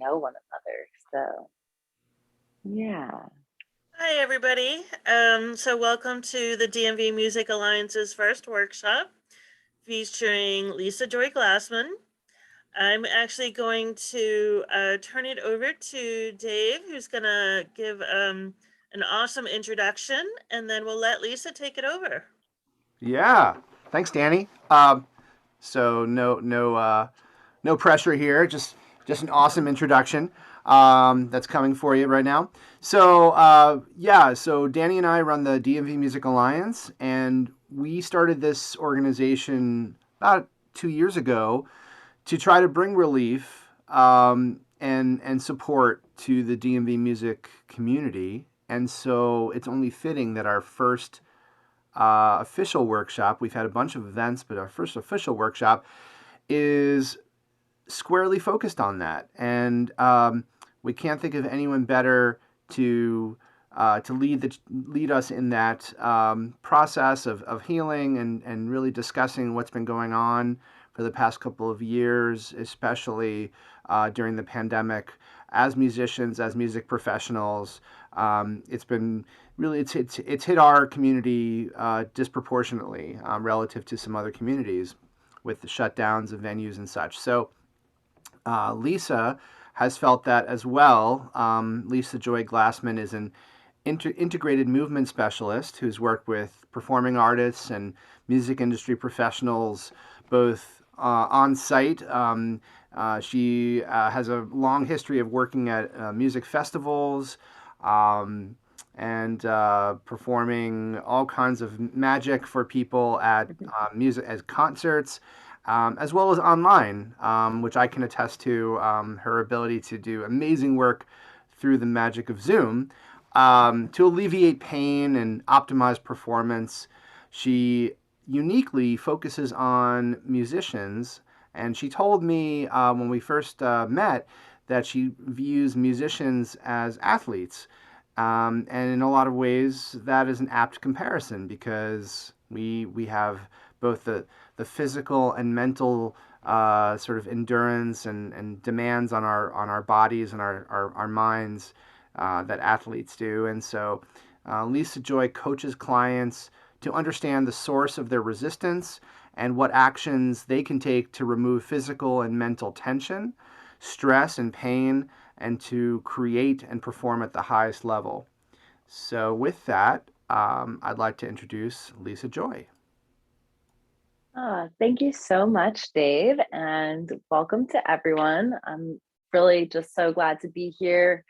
know one another. So, yeah. Hi, everybody. So welcome to the DMV Music Alliance's first workshop featuring Lisa Joy Glassman. I'm actually going to turn it over to Dave, who's going to give an awesome introduction, and then we'll let Lisa take it over. Yeah, thanks, Danny. So no pressure here. Just an awesome introduction that's coming for you right now. So Danny and I run the DMV Music Alliance, and we started this organization about 2 years ago to try to bring relief and support to the DMV music community. And so it's only fitting that our first official workshop, we've had a bunch of events, but our first official workshop is squarely focused on that. And we can't think of anyone better to lead us in that process of healing and really discussing what's been going on for the past couple of years, especially during the pandemic. As musicians, as music professionals, it's been really it's hit our community disproportionately relative to some other communities with the shutdowns of venues and such. So Lisa has felt that as well. Lisa Joy Glassman is an integrated movement specialist who's worked with performing artists and music industry professionals both on site. She has a long history of working at music festivals and performing all kinds of magic for people at music as concerts. As well as online, which I can attest to her ability to do amazing work through the magic of Zoom to alleviate pain and optimize performance. She uniquely focuses on musicians, and she told me when we first met that she views musicians as athletes. And in a lot of ways, that is an apt comparison because we have both the physical and mental sort of endurance and demands on our bodies and our minds that athletes do. And so Lisa Joy coaches clients to understand the source of their resistance and what actions they can take to remove physical and mental tension, stress, and pain, and to create and perform at the highest level. So with that, I'd like to introduce Lisa Joy. Thank you so much, Dave, and welcome to everyone. I'm really just so glad to be here.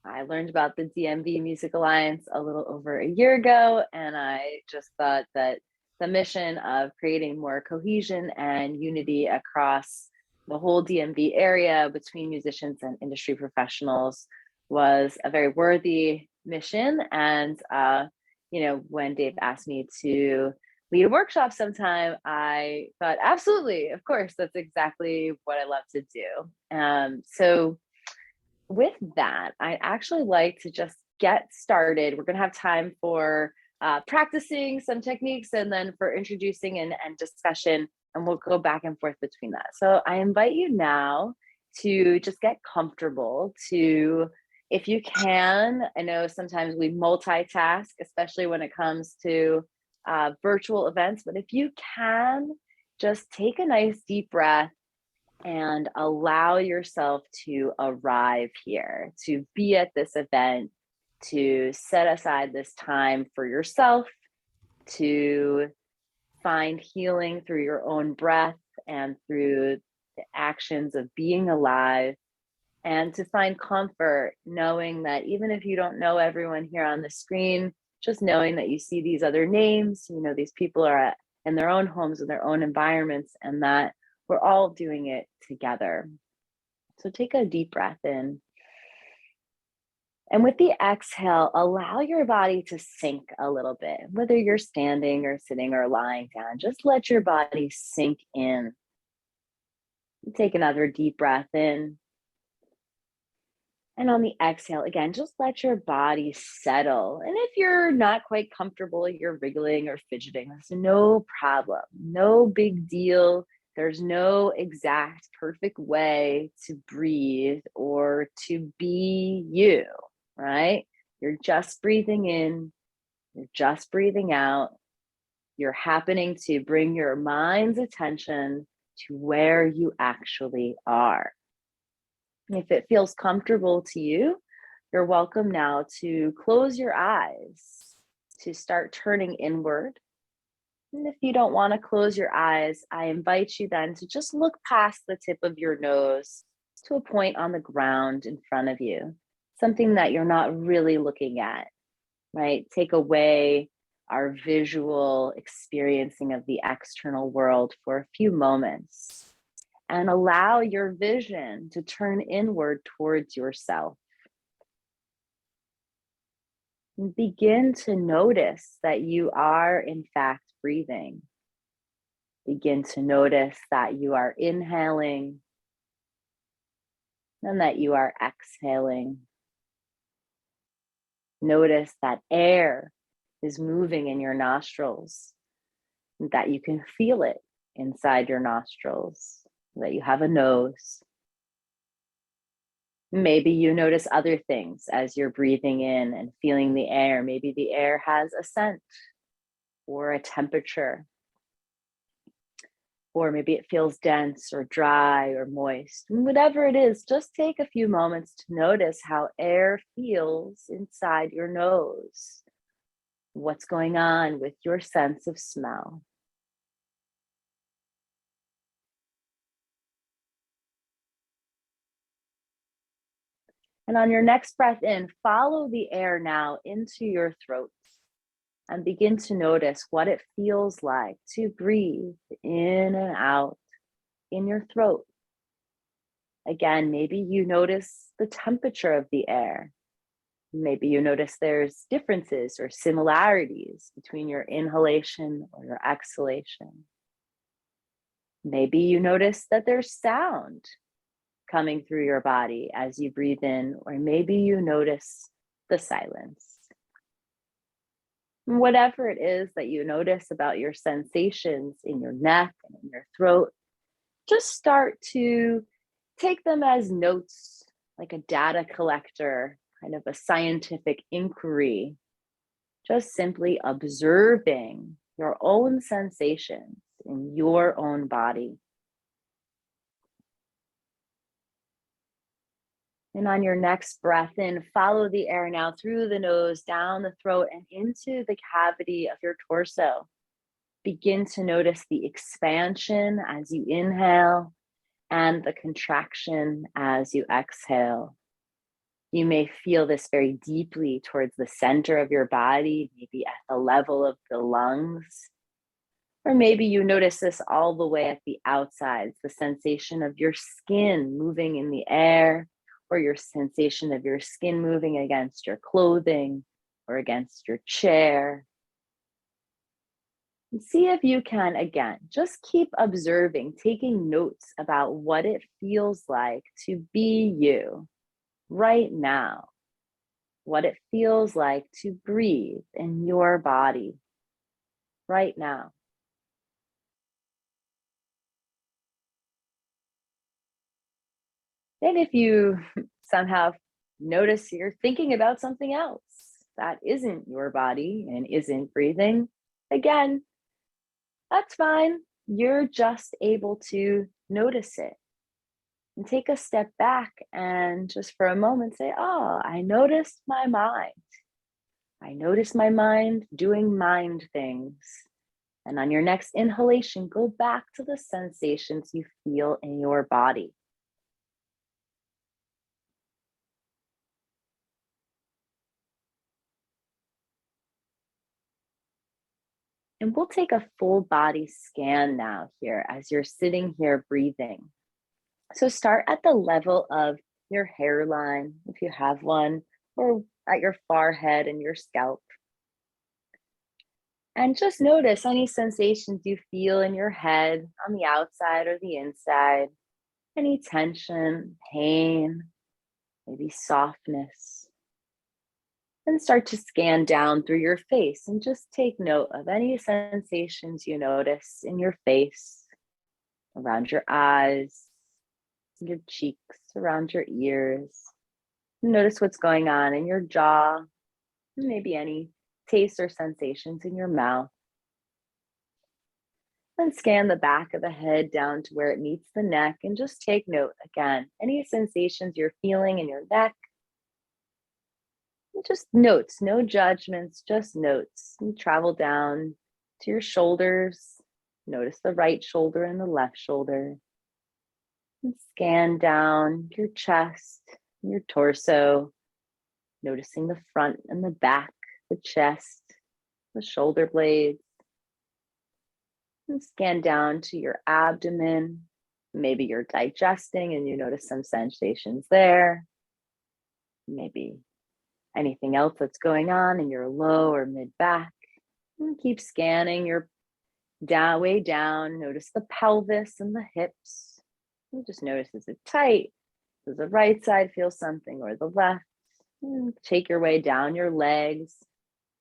I learned about the DMV Music Alliance a little over a year ago, and I just thought that the mission of creating more cohesion and unity across the whole DMV area between musicians and industry professionals was a very worthy mission. And, when Dave asked me to lead a workshop sometime, I thought, absolutely, of course, that's exactly what I love to do. So with that, I actually like to just get started. We're going to have time for practicing some techniques and then for introducing and discussion, and we'll go back and forth between that. So I invite you now to just get comfortable to, if you can, I know sometimes we multitask, especially when it comes to virtual events, but if you can, just take a nice deep breath and allow yourself to arrive here, to be at this event, to set aside this time for yourself, to find healing through your own breath and through the actions of being alive, and to find comfort knowing that even if you don't know everyone here on the screen, just knowing that you see these other names, these people are in their own homes, in their own environments, and that we're all doing it together. So take a deep breath in. And with the exhale, allow your body to sink a little bit, whether you're standing or sitting or lying down. Just let your body sink in. Take another deep breath in. And on the exhale, again, just let your body settle. And if you're not quite comfortable, you're wriggling or fidgeting, that's no problem. No big deal. There's no exact perfect way to breathe or to be you, right? You're just breathing in, you're just breathing out. You're happening to bring your mind's attention to where you actually are. If it feels comfortable to you, you're welcome now to close your eyes, to start turning inward. And if you don't want to close your eyes, I invite you then to just look past the tip of your nose to a point on the ground in front of you, something that you're not really looking at, right? Take away our visual experiencing of the external world for a few moments and allow your vision to turn inward towards yourself. And begin to notice that you are, in fact, breathing. Begin to notice that you are inhaling and that you are exhaling. Notice that air is moving in your nostrils, that you can feel it inside your nostrils, that you have a nose. Maybe you notice other things as you're breathing in and feeling the air. Maybe the air has a scent or a temperature, or maybe it feels dense or dry or moist. And whatever it is, just take a few moments to notice how air feels inside your nose. What's going on with your sense of smell? And on your next breath in, follow the air now into your throat and begin to notice what it feels like to breathe in and out in your throat. Again, maybe you notice the temperature of the air. Maybe you notice there's differences or similarities between your inhalation or your exhalation. Maybe you notice that there's sound coming through your body as you breathe in, or maybe you notice the silence. Whatever it is that you notice about your sensations in your neck and in your throat, just start to take them as notes, like a data collector, kind of a scientific inquiry, just simply observing your own sensations in your own body. And on your next breath in, follow the air now through the nose, down the throat, and into the cavity of your torso. Begin to notice the expansion as you inhale and the contraction as you exhale. You may feel this very deeply towards the center of your body, maybe at the level of the lungs. Or maybe you notice this all the way at the outsides, the sensation of your skin moving in the air, or your sensation of your skin moving against your clothing or against your chair. And see if you can, again, just keep observing, taking notes about what it feels like to be you right now, what it feels like to breathe in your body right now. And if you somehow notice you're thinking about something else that isn't your body and isn't breathing, again, that's fine. You're just able to notice it and take a step back and just for a moment say, oh, I noticed my mind. I noticed my mind doing mind things. And on your next inhalation, go back to the sensations you feel in your body. And we'll take a full body scan now here as you're sitting here breathing. So start at the level of your hairline, if you have one, or at your forehead and your scalp. And just notice any sensations you feel in your head on the outside or the inside, any tension, pain, maybe softness. And start to scan down through your face and just take note of any sensations you notice in your face, around your eyes, your cheeks, around your ears. Notice what's going on in your jaw, maybe any taste or sensations in your mouth. Then scan the back of the head down to where it meets the neck and just take note again. Any sensations you're feeling in your neck, just notes, no judgments, just notes. And travel down to your shoulders. Notice the right shoulder and the left shoulder. And scan down your chest, your torso, noticing the front and the back, the chest, the shoulder blades. And scan down to your abdomen. Maybe you're digesting and you notice some sensations there. Maybe anything else that's going on in your low or mid back. And keep scanning your way down. Notice the pelvis and the hips. And just notice, is it tight? Does the right side feel something or the left? And take your way down your legs.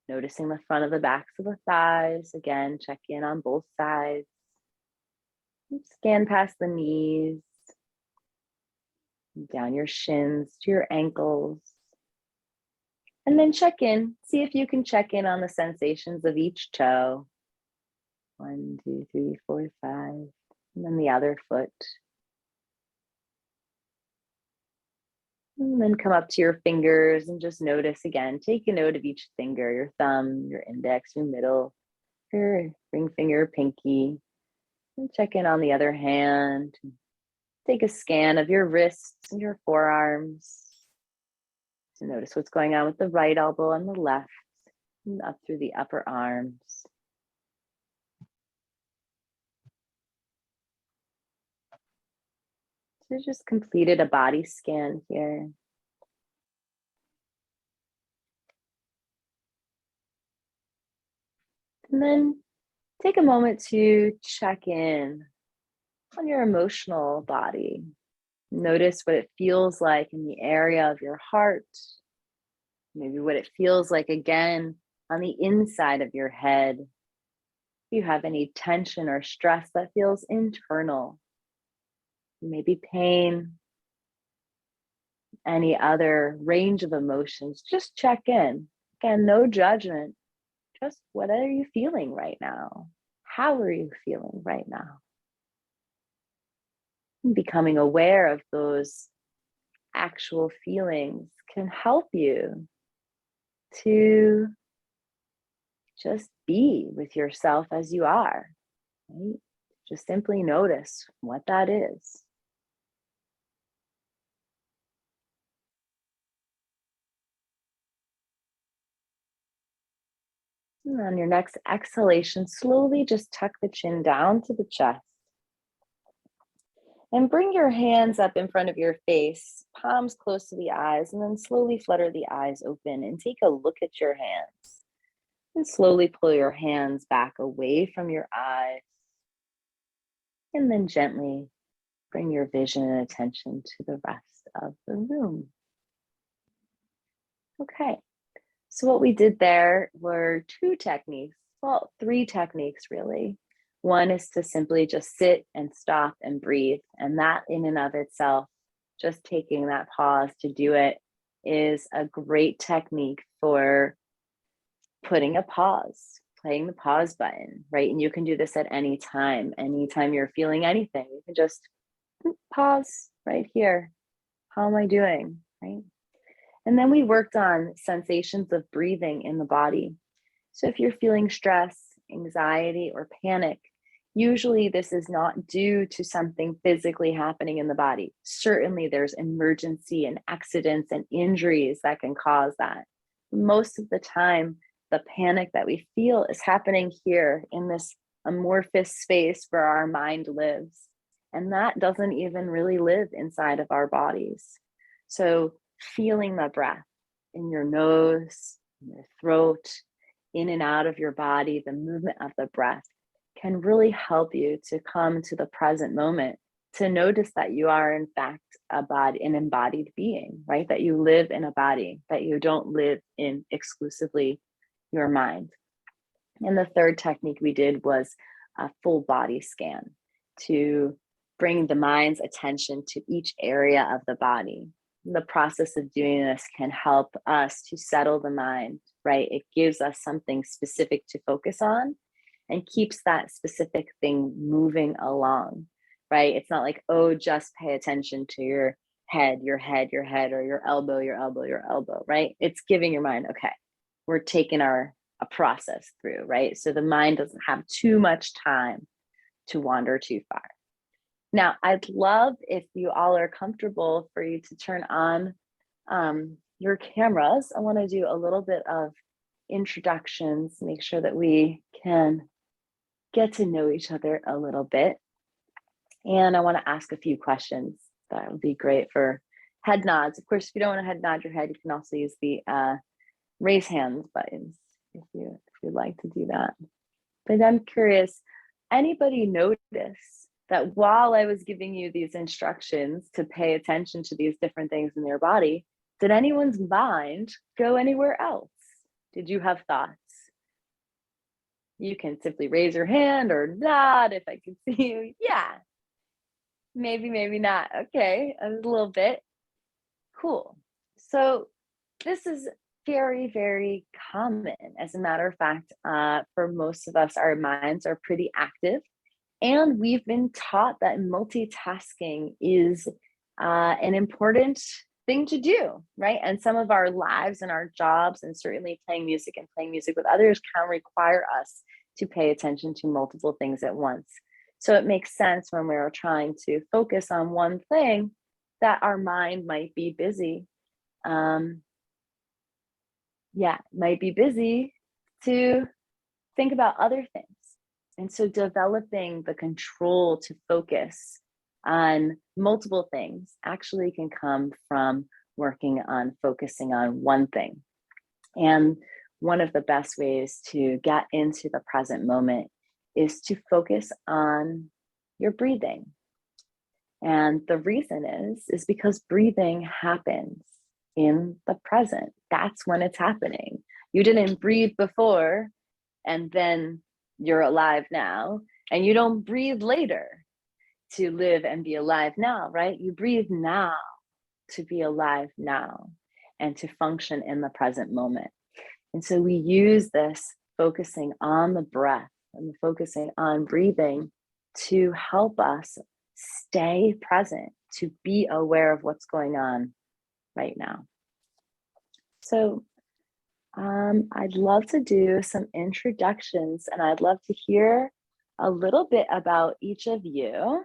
Noticing the front of the backs of the thighs. Again, check in on both sides. Scan past the knees. Down your shins to your ankles. And then check in. See if you can check in on the sensations of each toe. 1, 2, 3, 4, 5. And then the other foot. And then come up to your fingers and just notice again. Take a note of each finger, your thumb, your index, your middle, your ring finger, pinky. And check in on the other hand. Take a scan of your wrists and your forearms. So notice what's going on with the right elbow and the left, and up through the upper arms. So just completed a body scan here. And then take a moment to check in on your emotional body. Notice what it feels like in the area of your heart. Maybe what it feels like again on the inside of your head. If you have any tension or stress that feels internal, maybe pain, any other range of emotions, just check in. Again, no judgment. Just what are you feeling right now? How are you feeling right now? And becoming aware of those actual feelings can help you to just be with yourself as you are, right? Just simply notice what that is. And on your next exhalation, slowly just tuck the chin down to the chest. And bring your hands up in front of your face, palms close to the eyes, and then slowly flutter the eyes open and take a look at your hands. And slowly pull your hands back away from your eyes. And then gently bring your vision and attention to the rest of the room. Okay, so what we did there were 2 techniques, well, 3 techniques really. One is to simply just sit and stop and breathe. And that in and of itself, just taking that pause to do it is a great technique for putting a pause, playing the pause button, right? And you can do this at any time. Anytime you're feeling anything, you can just pause right here. How am I doing, right? And then we worked on sensations of breathing in the body. So if you're feeling stress, anxiety, or panic, usually this is not due to something physically happening in the body. Certainly there's emergency and accidents and injuries that can cause that. Most of the time, the panic that we feel is happening here in this amorphous space where our mind lives. And that doesn't even really live inside of our bodies. So feeling the breath in your nose, in your throat, in and out of your body, the movement of the breath can really help you to come to the present moment, to notice that you are in fact an embodied being, right? That you live in a body, that you don't live in exclusively your mind. And the third technique we did was a full body scan to bring the mind's attention to each area of the body. the process of doing this can help us to settle the mind, right? It gives us something specific to focus on and keeps that specific thing moving along, right? It's not like, oh, just pay attention to your head, your head, your head, or your elbow, your elbow, your elbow, right? It's giving your mind, okay, we're taking a process through, right? So the mind doesn't have too much time to wander too far. Now, I'd love if you all are comfortable for you to turn on your cameras. I want to do a little bit of introductions, make sure that we can get to know each other a little bit. And I want to ask a few questions. That would be great for head nods. Of course, if you don't want to head nod your head, you can also use the raise hands buttons if you'd like to do that. But I'm curious, anybody notice that while I was giving you these instructions to pay attention to these different things in your body, did anyone's mind go anywhere else? Did you have thoughts? You can simply raise your hand or nod if I can see you. Yeah, maybe, maybe not. Okay, a little bit. Cool. So this is very, very common. As a matter of fact, for most of us, our minds are pretty active. And we've been taught that multitasking is an important thing to do, right? And some of our lives and our jobs, and certainly playing music and playing music with others, can require us to pay attention to multiple things at once. So it makes sense when we're trying to focus on one thing that our mind might be busy. Might be busy to think about other things. And so developing the control to focus on multiple things actually can come from working on focusing on one thing. And one of the best ways to get into the present moment is to focus on your breathing. And the reason is because breathing happens in the present. That's when it's happening. You didn't breathe before and then you're alive now, and you don't breathe later to live and be alive now, right? You breathe now to be alive now and to function in the present moment. And so we use this focusing on the breath and focusing on breathing to help us stay present, to be aware of what's going on right now. So I'd love to do some introductions, and I'd love to hear a little bit about each of you.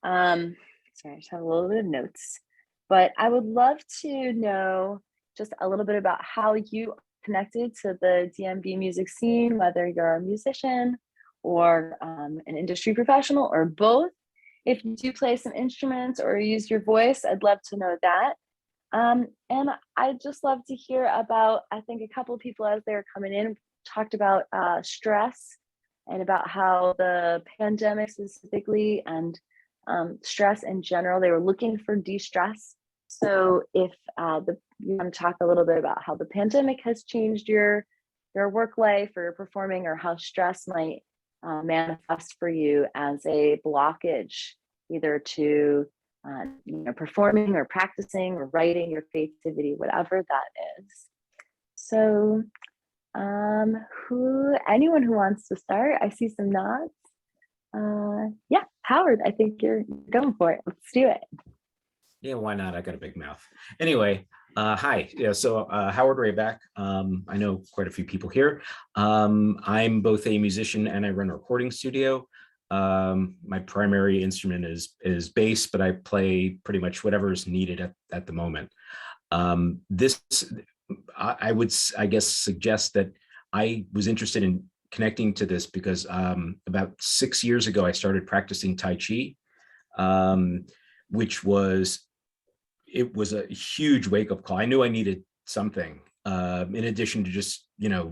Sorry, I just have a little bit of notes, but I would love to know just a little bit about how you connected to the DMV music scene, whether you're a musician or an industry professional or both. If you do play some instruments or use your voice, I'd love to know that. And I'd just love to hear about, I think a couple of people as they were coming in talked about stress and about how the pandemic specifically and stress in general, they were looking for de-stress. So if you want to talk a little bit about how the pandemic has changed your work life or your performing, or how stress might manifest for you as a blockage, either to performing or practicing or writing your creativity, whatever that is. So anyone who wants to start? I see some nods. Yeah, Howard, I think you're going for it. Let's do it. Yeah, why not? I got a big mouth. Anyway, hi. Yeah, so Howard Rayback. I know quite a few people here. I'm both a musician and I run a recording studio. My primary instrument is bass, but I play pretty much whatever is needed at the moment. I would, I guess, suggest that I was interested in connecting to this because about 6 years ago, I started practicing Tai Chi, which was a huge wake-up call. I knew I needed something in addition to just,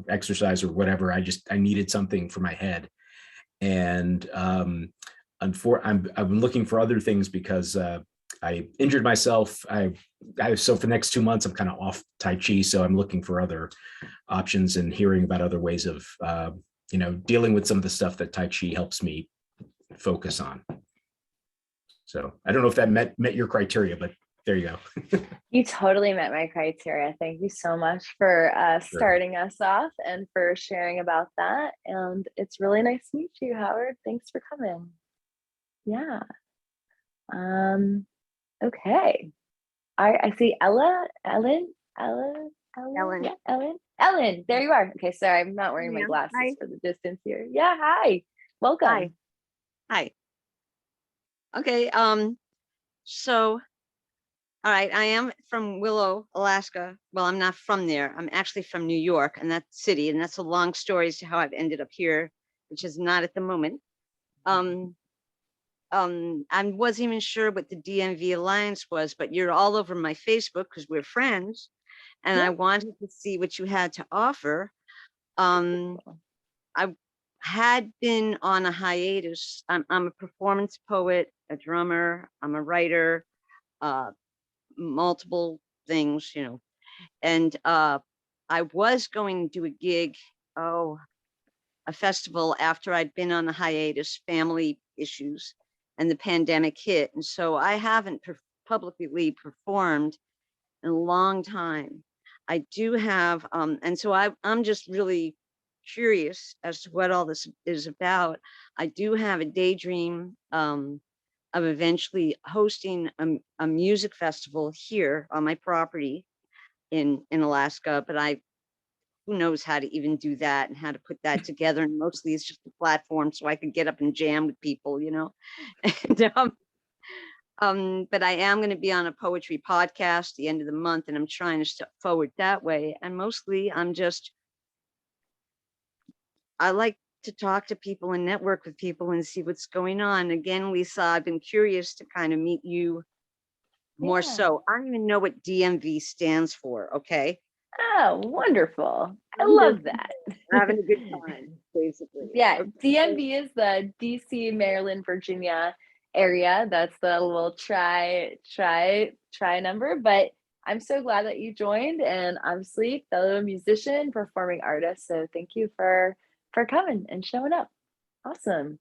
exercise or whatever. I needed something for my head. And I've been looking for other things because I injured myself. So for the next 2 months, I'm kind of off Tai Chi. So I'm looking for other options and hearing about other ways of, dealing with some of the stuff that Tai Chi helps me focus on. So I don't know if that met your criteria, but there you go. You totally met my criteria. Thank you so much for Sure. starting us off and for sharing about that. And it's really nice to meet you, Howard. Thanks for coming. Yeah. Okay. I see Ellen. Ellen. Yeah, Ellen, there you are. Okay, sorry, I'm not wearing my Yeah. glasses Hi. for the distance here. Yeah, hi. Welcome. Hi. Hi. Okay. So, all right. I am from Willow, Alaska. Well, I'm not from there. I'm actually from New York, and that city, and that's a long story as to how I've ended up here, which is not at the moment. I wasn't even sure what the DMV Alliance was, but you're all over my Facebook because we're friends, and I wanted to see what you had to offer. I had been on a hiatus. I'm a performance poet, a drummer, I'm a writer, multiple things, and I was going to do a gig, a festival after I'd been on a hiatus, family issues, and the pandemic hit. And so I haven't publicly performed in a long time. I do have, and so I'm just really curious as to what all this is about. I do have a daydream of eventually hosting a music festival here on my property in Alaska, but who knows how to even do that and how to put that together. And mostly it's just a platform so I could get up and jam with people, and but I am going to be on a poetry podcast the end of the month, and I'm trying to step forward that way. And mostly I like to talk to people and network with people and see what's going on. Again, Lisa, I've been curious to kind of meet you more so. I don't even know what DMV stands for. Okay. Oh, wonderful. I love that. Having a good time, basically. Yeah, Okay. DMV is the DC, Maryland, Virginia area. That's the little try number. But I'm so glad that you joined, and obviously fellow musician, performing artist. So thank you for coming and showing up. Awesome.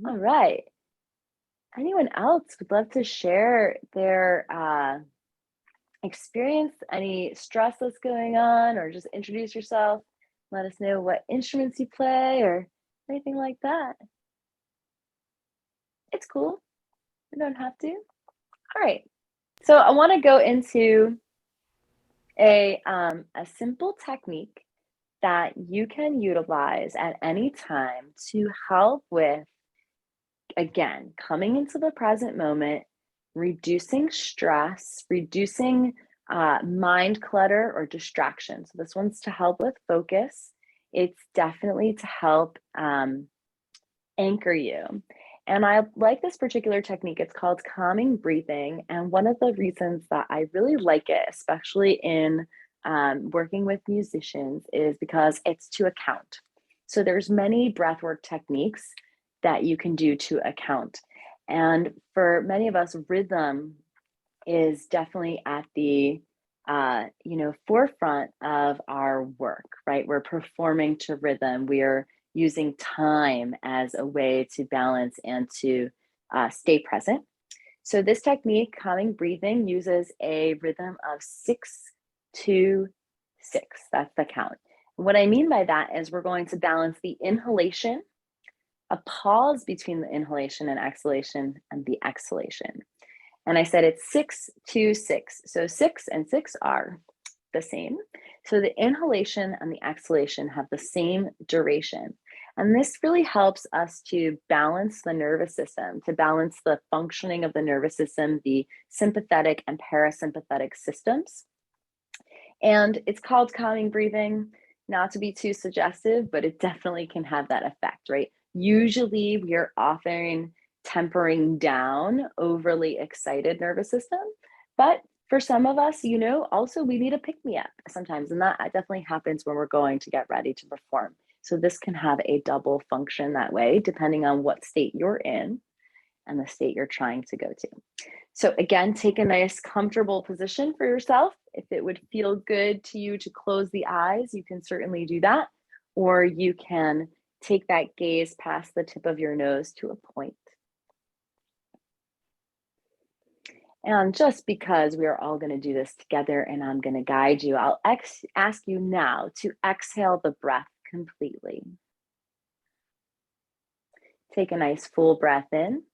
All right. Anyone else would love to share their experience, any stress that's going on, or just introduce yourself, let us know what instruments you play or anything like that. It's cool. You don't have to. All right. So I want to go into a simple technique that you can utilize at any time to help with, again, coming into the present moment, reducing stress, reducing mind clutter or distraction. So this one's to help with focus. It's definitely to help anchor you. And I like this particular technique. It's called calming breathing. And one of the reasons that I really like it, especially in working with musicians, is because it's to account. So there's many breathwork techniques that you can do to account. And for many of us, rhythm is definitely at the forefront of our work, right? We're performing to rhythm. We are using time as a way to balance and to stay present. So this technique, calming breathing, uses a rhythm of 6-2-6. That's the count. And what I mean by that is we're going to balance the inhalation, a pause between the inhalation and exhalation, and the exhalation. And I said it's 6-2-6. So 6 and 6 are the same. So the inhalation and the exhalation have the same duration. And this really helps us to balance the nervous system, to balance the functioning of the nervous system, the sympathetic and parasympathetic systems. And it's called calming breathing, not to be too suggestive, but it definitely can have that effect, right? Usually we are often tempering down overly excited nervous system, but for some of us, also we need a pick-me-up sometimes, and that definitely happens when we're going to get ready to perform. So this can have a double function that way, depending on what state you're in and the state you're trying to go to. So again, take a nice comfortable position for yourself. If it would feel good to you to close the eyes, you can certainly do that, or you can take that gaze past the tip of your nose to a point. And just because we are all going to do this together and I'm going to guide you, I'll ask you now to exhale the breath completely. Take a nice full breath in.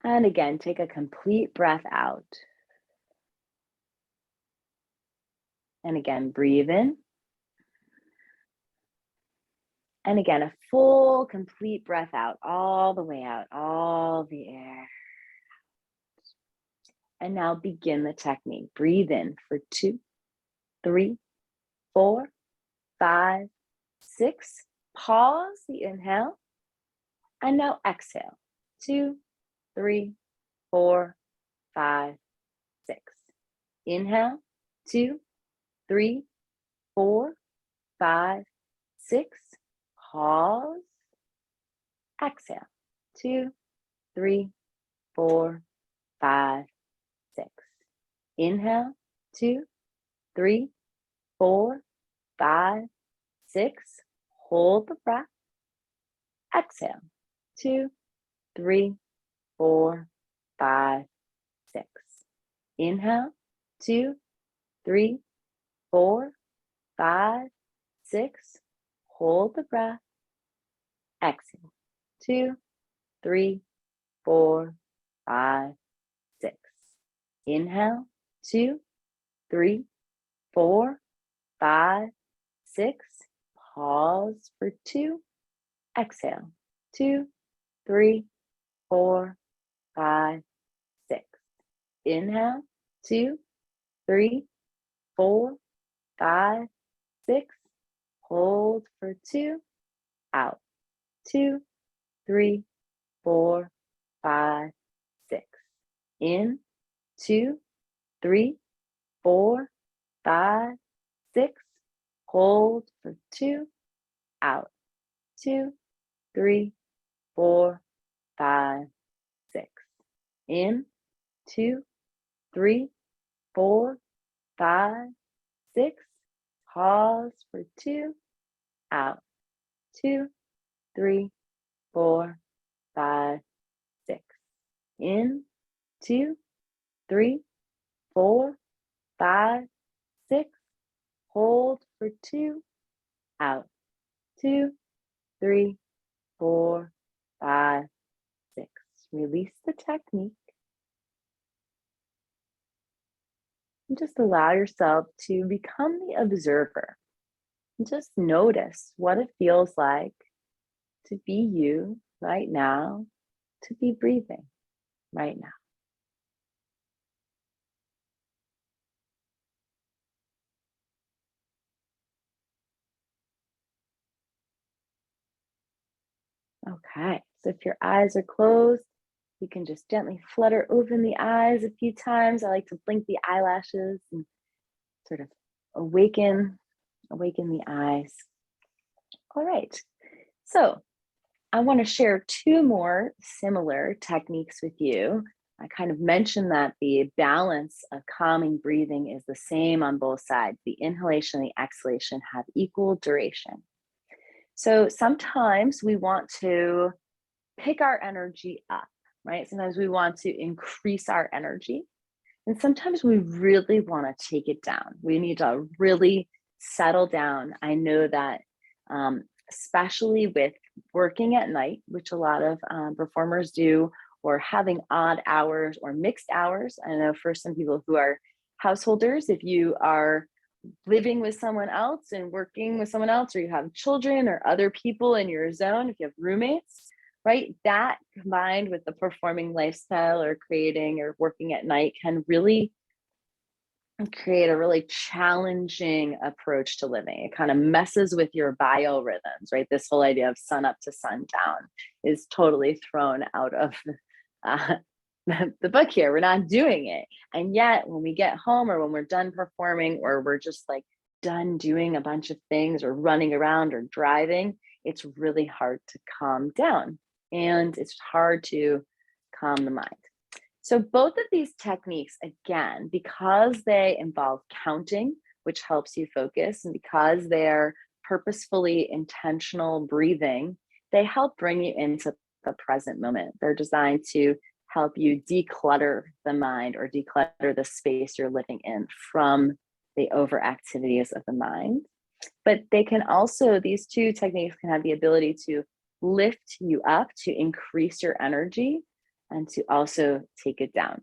And again, take a complete breath out. And again, breathe in. And again, a full, complete breath out, all the way out, all the air. And now begin the technique. Breathe in for 2, 3, 4, 5, 6. Pause the inhale. And now exhale. 2, 3, 4, 5, 6. Inhale. 2, 3, 4, 5, 6. Pause. Exhale. 2, 3, 4, 5, 6. Inhale. 2, 3, 4, 5, 6. Hold the breath. Exhale. 2, 3, 4, 5, 6. Inhale. 2, 3, 4, 5, 6. Hold the breath. Exhale. 2, 3, 4, 5, 6. Inhale. 2, 3, 4, 5, 6. Pause for 2. Exhale. 2, 3, 4, 5, 6. Inhale. 2, 3, 4, 5, 6. Hold for 2. Out. 2, 3, 4, 5, 6. In. 2, 3, 4, 5, 6. Hold for 2. Out. 2, 3, 4, 5, 6. In. 2, 3, 4, 5, 6. Pause for 2. Out. 2, 3, 4, 5, 6. In. 2, 3, 4, 5, 6. Hold for 2. Out. 2, 3, 4, 5, 6. Release the technique. And just allow yourself to become the observer. And just notice what it feels like to be you right now, to be breathing right now. Okay, so if your eyes are closed, you can just gently flutter open the eyes a few times. I like to blink the eyelashes and sort of awaken the eyes. All right, so I want to share 2 more similar techniques with you. I kind of mentioned that the balance of calming breathing is the same on both sides. The inhalation and the exhalation have equal duration. So sometimes we want to pick our energy up, right? Sometimes we want to increase our energy. And sometimes we really want to take it down. We need to really settle down. I know that especially with working at night, which a lot of performers do, or having odd hours or mixed hours. I know for some people who are householders, if you are living with someone else and working with someone else, or you have children or other people in your zone, if you have roommates, right? That combined with the performing lifestyle or creating or working at night can really create a really challenging approach to living. It kind of messes with your biorhythms, right? This whole idea of sun up to sundown is totally thrown out of the book here. We're not doing it. And yet when we get home or when we're done performing or we're just like done doing a bunch of things or running around or driving, it's really hard to calm down and it's hard to calm the mind. So both of these techniques, again, because they involve counting, which helps you focus, and because they're purposefully intentional breathing, they help bring you into the present moment. They're designed to help you declutter the mind or declutter the space you're living in from the overactivities of the mind. But they can also, these two techniques can have the ability to lift you up, to increase your energy, and to also take it down.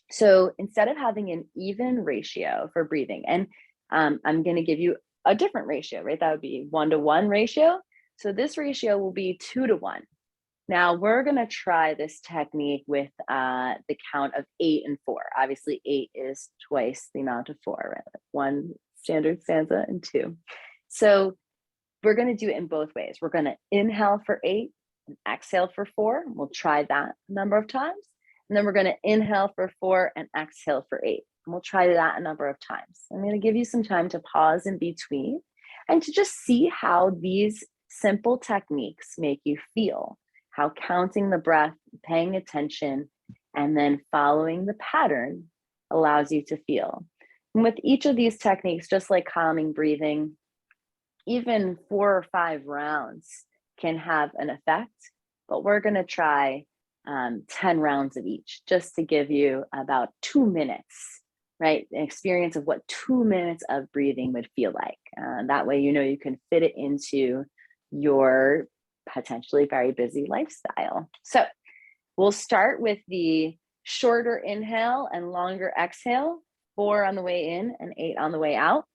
So instead of having an even ratio for breathing, and I'm going to give you a different ratio, right? That would be 1-to-1 ratio. So this ratio will be 2-to-1. Now we're going to try this technique with the count of 8 and 4. Obviously 8 is twice the amount of 4, right? 1 standard stanza and 2. So we're going to do it in both ways. We're going to inhale for 8 and exhale for 4. We'll try that a number of times. And then we're going to inhale for 4 and exhale for 8. And we'll try that a number of times. I'm going to give you some time to pause in between and to just see how these simple techniques make you feel, how counting the breath, paying attention, and then following the pattern allows you to feel. And with each of these techniques, just like calming breathing, even 4 or 5 rounds can have an effect, but we're going to try 10 rounds of each just to give you about 2 minutes, right? An experience of what 2 minutes of breathing would feel like. That way, you know, you can fit it into your potentially very busy lifestyle. So we'll start with the shorter inhale and longer exhale, 4 on the way in and 8 on the way out.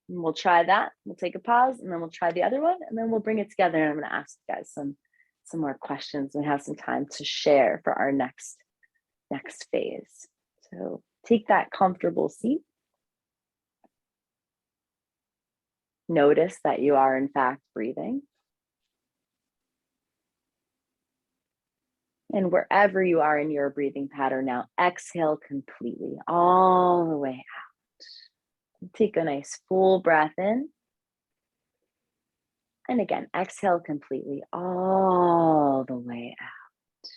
And we'll try that. We'll take a pause and then we'll try the other one and then we'll bring it together. And I'm going to ask you guys some more questions. We have some time to share for our next phase. So take that comfortable seat. Notice that you are in fact breathing. And wherever you are in your breathing pattern now, exhale completely all the way out. Take a nice full breath in. And again, exhale completely all the way out.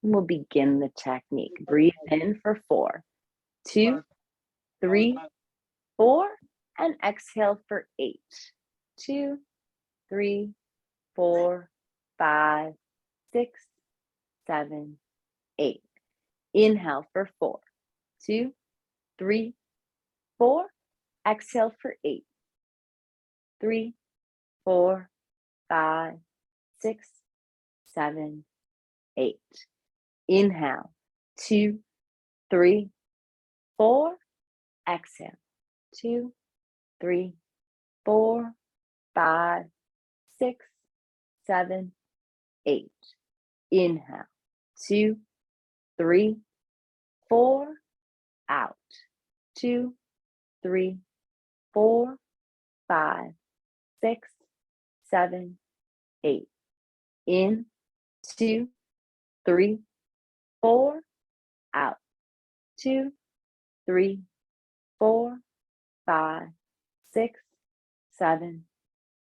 And we'll begin the technique. Breathe in for 4, 2, 3, 4, and exhale for 8, 2, 3, 4, 5, 6, 7, 8. Inhale for 4, 2, 3, 4. Exhale for 8, 3, 4, 5, 6, 7, 8. Inhale, 2, 3, 4. Exhale, 2, 3, 4, 5, 6, 7, 8. Inhale, 2, 3, 4. Out, 2, 3, 4, 5, 6, 7, 8. In, 2, 3, 4. Out, 2, 3, 4, 5, 6, 7,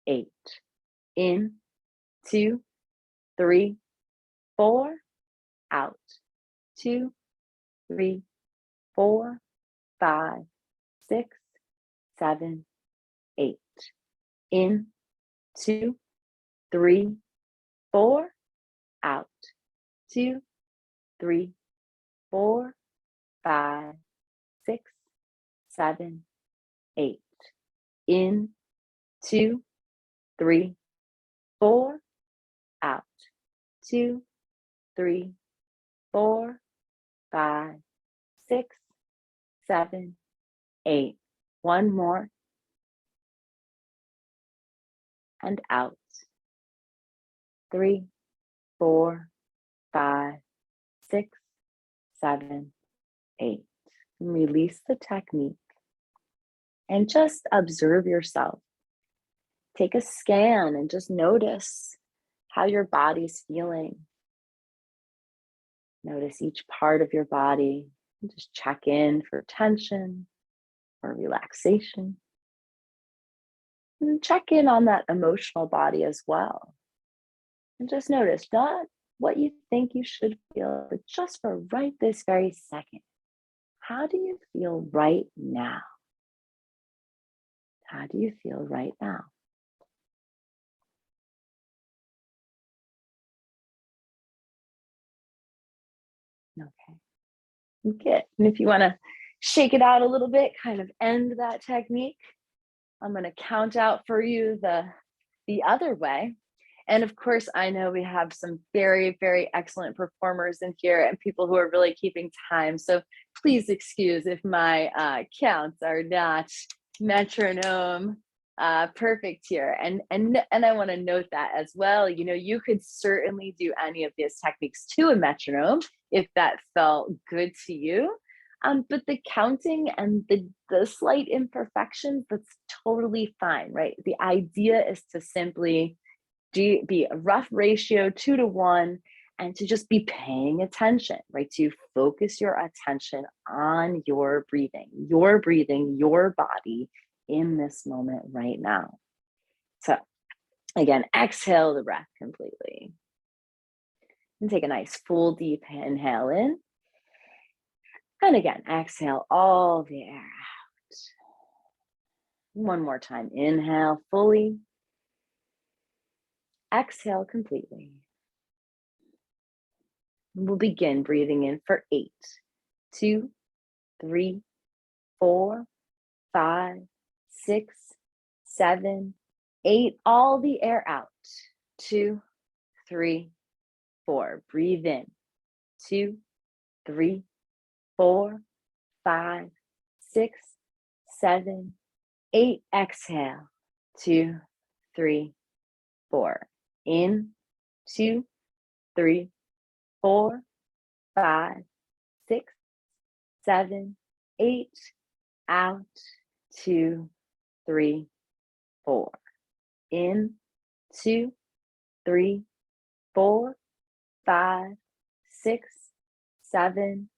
8. In, 2, 3, 4. Out, 2, 3, 4, 5, 6, 7, 8. In, 2, 3, 4. Out, 2, 3, 4, 5, 6, 7, 8. In, 2, 3, 4. Out, 2, 3, 4, 5, 6, 7, 8. One more. And out. 3, 4, 5, 6, 7, 8. And release the technique and just observe yourself. Take a scan and just notice how your body's feeling. Notice each part of your body. Just check in for tension or relaxation. And check in on that emotional body as well. And just notice not what you think you should feel, but just for right this very second. How do you feel right now? How do you feel right now? Okay. Good. And if you want to shake it out a little bit, kind of end that technique, I'm going to count out for you the other way. And of course, I know we have some very, very excellent performers in here and people who are really keeping time. So please excuse if my counts are not metronome perfect here. And I want to note that as well. You know, you could certainly do any of these techniques to a metronome if that felt good to you. But the counting and the slight imperfections, that's totally fine, right? The idea is to simply be a rough ratio 2 to 1 and to just be paying attention, right? To focus your attention on your breathing, your body in this moment right now. So again, exhale the breath completely. And take a nice full deep inhale in. And again, exhale all the air out. One more time, inhale fully. Exhale completely. We'll begin breathing in for 8, 2, 3, 4, 5, 6, 7, 8. All the air out. 2, 3, 4. Breathe in. 2, 3, 4, 5, 6, 7, 8. Exhale. 2, 3, 4. In. 2, 3, 4, 5, 6, 7, 8. Out. 2, 3, 4. In. 2, 3, 4, 5, 6, 7,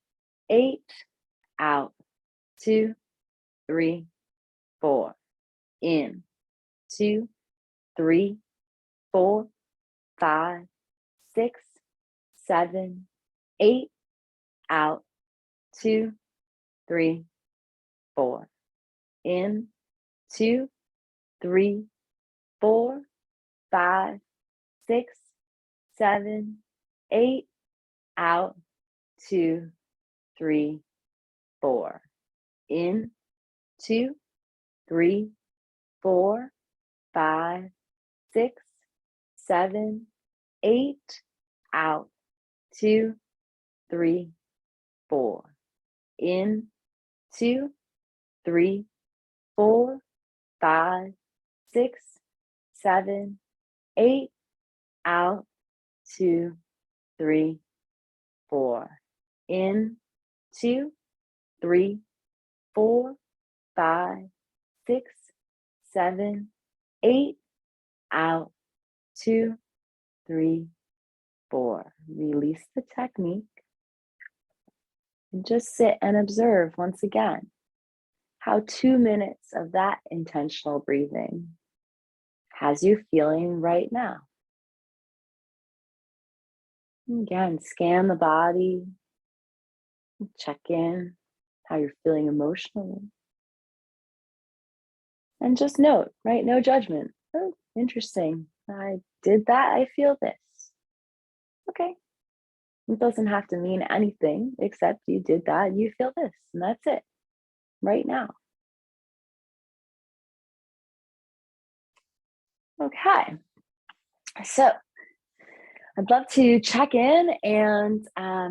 8. Out. 2, 3, 4. In. 2, 3, 4, 5, 6, 7, 8. Out. 2, 3, 4. In. 2, 3, 4, 5, 6, 7, 8. Out. 2, 3, 4. In. 2, 3, 4, 5, 6, 7, 8. Out. 2, 3, 4. In. 2, 3, 4, 5, 6, 7, 8. Out. 2, 3, 4. In. 2, 3, 4, 5, 6, 7, 8. Out. 2, 3, 4. Release the technique and just sit and observe once again how 2 minutes of that intentional breathing has you feeling right now. Again, scan the body, check in how you're feeling emotionally. And just note, right? No judgment. Oh, interesting. I did that. I feel this. Okay. It doesn't have to mean anything except you did that. You feel this, and that's it right now. Okay. So I'd love to check in. And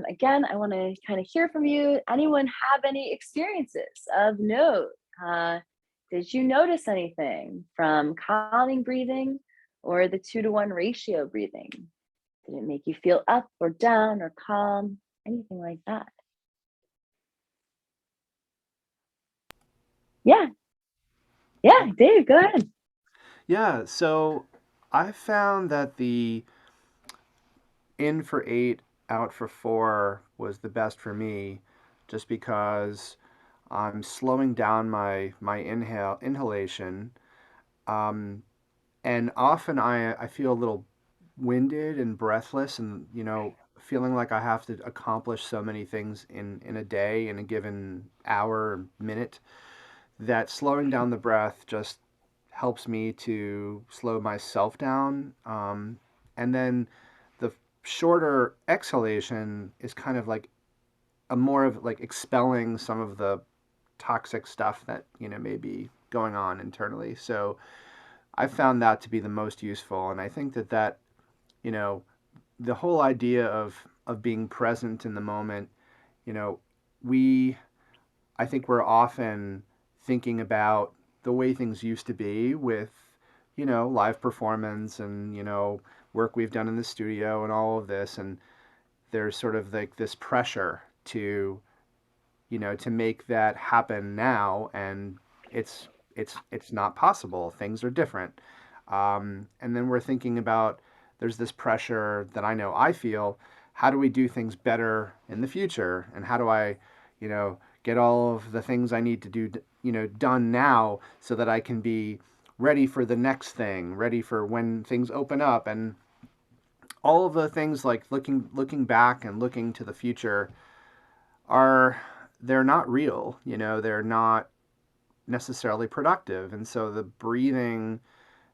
again, I want to kind of hear from you. Anyone have any experiences of note? Did you notice anything from calming breathing or the 2-to-1 ratio breathing? Did it make you feel up or down or calm? Anything like that? Yeah. Yeah, Dave, go ahead. Yeah, so I found that the in for 8, out for 4 was the best for me, just because I'm slowing down my inhalation, um, and often I feel a little winded and breathless, and feeling like I have to accomplish so many things in a day, in a given hour or minute, that slowing down the breath just helps me to slow myself down. And then the shorter exhalation is kind of like a more of like expelling some of the toxic stuff that, may be going on internally. So I found that to be the most useful. And I think that, you know, the whole idea of being present in the moment, you know, we, I think we're often thinking about the way things used to be with, live performance and, work we've done in the studio and all of this. And there's sort of like this pressure to, to make that happen now. And it's not possible. Things are different. And then we're thinking about, there's this pressure that I know I feel. How do we do things better in the future? And how do I, get all of the things I need to do, done now so that I can be ready for the next thing, ready for when things open up, and all of the things like looking back and looking to the future they're not real, they're not necessarily productive. And so the breathing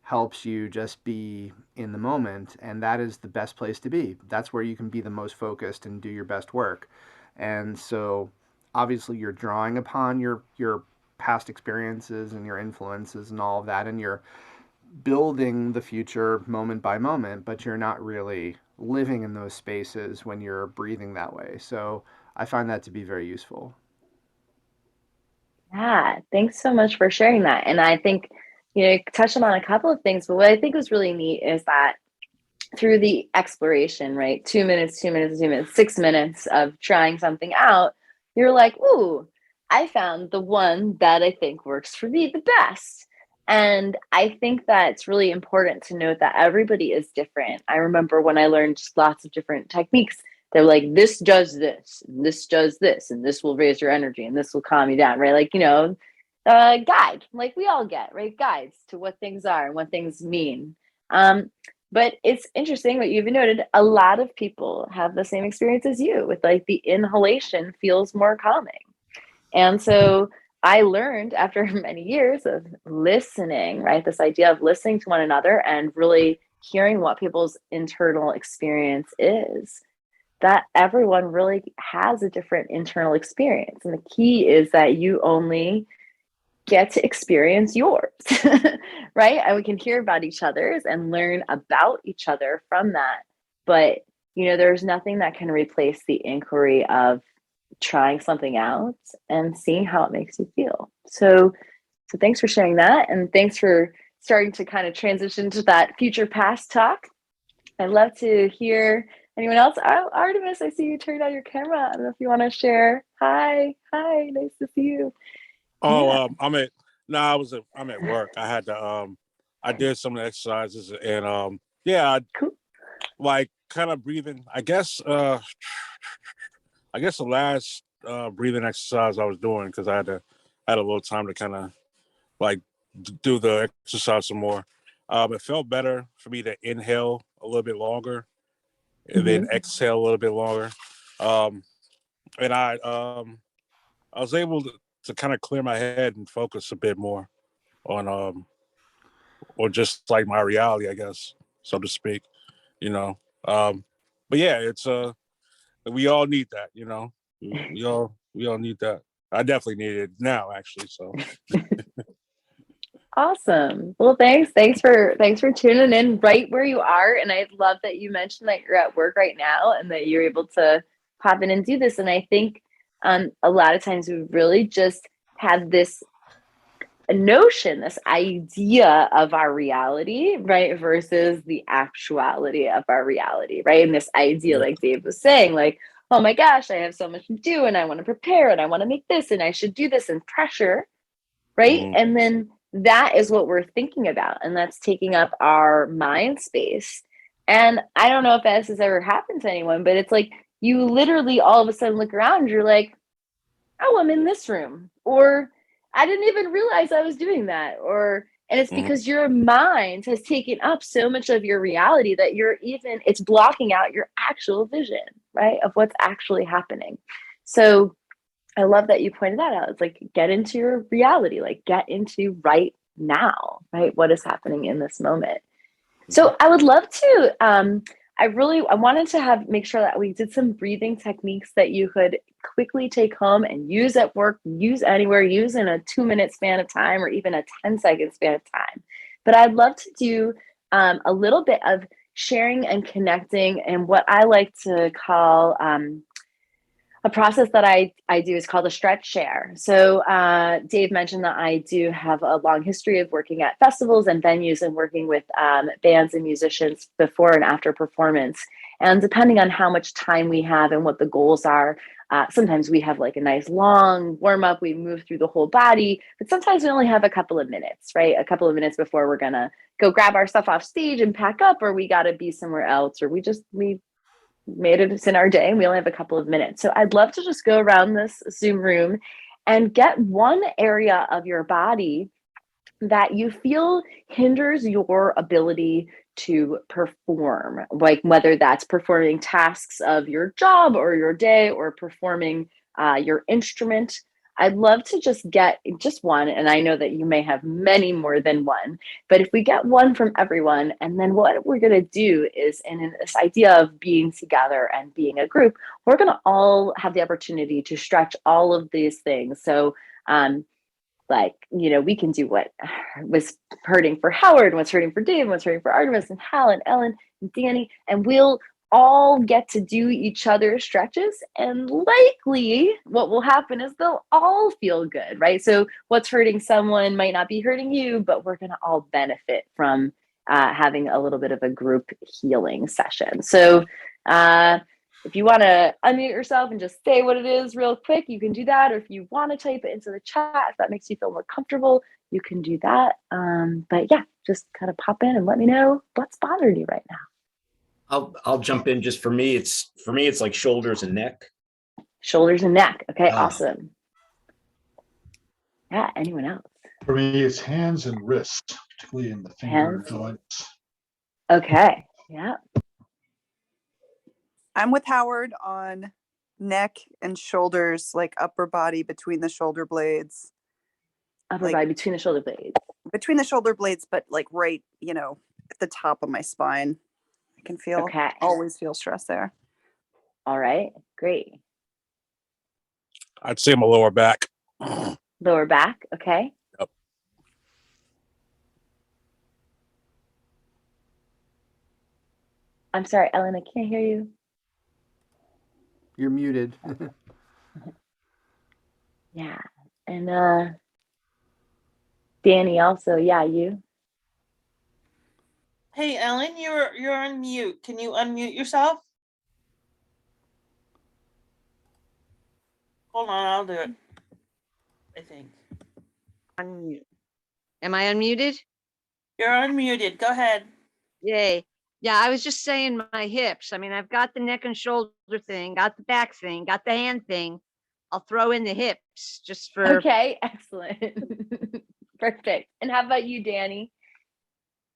helps you just be in the moment, and that is the best place to be. That's where you can be the most focused and do your best work. And so obviously you're drawing upon your past experiences and your influences and all of that, and you're building the future moment by moment, but you're not really living in those spaces when you're breathing that way. So I find that to be very useful. Yeah, thanks so much for sharing that. And I think, you touched on a couple of things, but what I think was really neat is that through the exploration, right? 2 minutes, 2 minutes, 2 minutes, 6 minutes of trying something out, you're like, ooh, I found the one that I think works for me the best. And I think that it's really important to note that everybody is different. I remember when I learned just lots of different techniques, they're like, this does this, and this does this, and this will raise your energy, and this will calm you down, right? Like, guide, like we all get, right? Guides to what things are and what things mean. But it's interesting what you've noted. A lot of people have the same experience as you with like the inhalation feels more calming. And so I learned after many years of listening, right? This idea of listening to one another and really hearing what people's internal experience is, that everyone really has a different internal experience. And the key is that you only get to experience yours, right? And we can hear about each other's and learn about each other from that. But, there's nothing that can replace the inquiry of trying something out and seeing how it makes you feel. So thanks for sharing that. And thanks for starting to kind of transition to that future past talk. I'd love to hear anyone else. Artemis, I see you turned on your camera. I don't know if you want to share. Hi, nice to see you. Oh, I'm at work. I had to I did some of the exercises and Cool. like kind of breathing. I guess the last breathing exercise I was doing, because I had a little time to kind of like do the exercise some more. It felt better for me to inhale a little bit longer and then exhale a little bit longer. And I was able to kind of clear my head and focus a bit more on or just like my reality, I guess, so to speak, you know. But yeah, it's we all need that, you know. We all need that. I definitely need it now, actually. So Awesome. Well, thanks for tuning in right where you are. And I love that you mentioned that you're at work right now and that you're able to pop in and do this. And I think a lot of times we really just have this notion, this idea of our reality, right, versus the actuality of our reality, right? And this idea, like Dave was saying, like, oh my gosh, I have so much to do and I want to prepare and I want to make this and I should do this, and pressure, right? And then that is what we're thinking about, and that's taking up our mind space. And I don't know if this has ever happened to anyone, but it's like you literally all of a sudden look around, you're like, oh, I'm in this room, or I didn't even realize I was doing that, and it's because your mind has taken up so much of your reality that it's blocking out your actual vision, right, of what's actually happening. So I love that you pointed that out. It's like, get into your reality, like get into right now, right? What is happening in this moment? So I would love to, I wanted to make sure that we did some breathing techniques that you could quickly take home and use at work, use anywhere, use in a 2-minute span of time or even a 10-second span of time. But I'd love to do a little bit of sharing and connecting, and what I like to call a process that I do is called a stretch share. So Dave mentioned that I do have a long history of working at festivals and venues and working with bands and musicians before and after performance. And depending on how much time we have and what the goals are, sometimes we have like a nice long warm up, we move through the whole body, but sometimes we only have a couple of minutes, right? A couple of minutes before we're gonna go grab our stuff off stage and pack up, or we gotta be somewhere else, or we made it in our day and we only have a couple of minutes. So I'd love to just go around this Zoom room and get one area of your body that you feel hinders your ability to perform, like whether that's performing tasks of your job or your day or performing your instrument. I'd love to just get just one, and I know that you may have many more than one, but if we get one from everyone, and then what we're going to do is, in this idea of being together and being a group, we're going to all have the opportunity to stretch all of these things. So like, we can do what was hurting for Howard, what's hurting for Dave, what's hurting for Artemis and Hal and Ellen and Danny, and we'll all get to do each other's stretches, and likely what will happen is they'll all feel good, right? So what's hurting someone might not be hurting you, but we're going to all benefit from having a little bit of a group healing session. So if you want to unmute yourself and just say what it is real quick, you can do that. Or if you want to type it into the chat, if that makes you feel more comfortable, you can do that. But yeah, just kind of pop in and let me know what's bothering you right now. I'll jump in. Just for me, it's like shoulders and neck. Shoulders and neck. Okay, awesome. Yeah, anyone else? For me, it's hands and wrists, particularly in the finger joints. Okay, yeah. I'm with Howard on neck and shoulders, like upper body between the shoulder blades. Upper body between the shoulder blades. Between the shoulder blades, but like right, at the top of my spine. I can feel, always feel stress there. All right, great. I'd say my lower back. Lower back, okay. Yep. I'm sorry, Ellen, I can't hear you. You're muted. Yeah, and Danny also, yeah, you. Hey, Ellen, you're on mute. Can you unmute yourself? Hold on, I'll do it. I think. Unmute. Am I unmuted? You're unmuted. Go ahead. Yay. Yeah, I was just saying my hips. I mean, I've got the neck and shoulder thing, got the back thing, got the hand thing. I'll throw in the hips just for. Okay, excellent. Perfect. And how about you, Danny?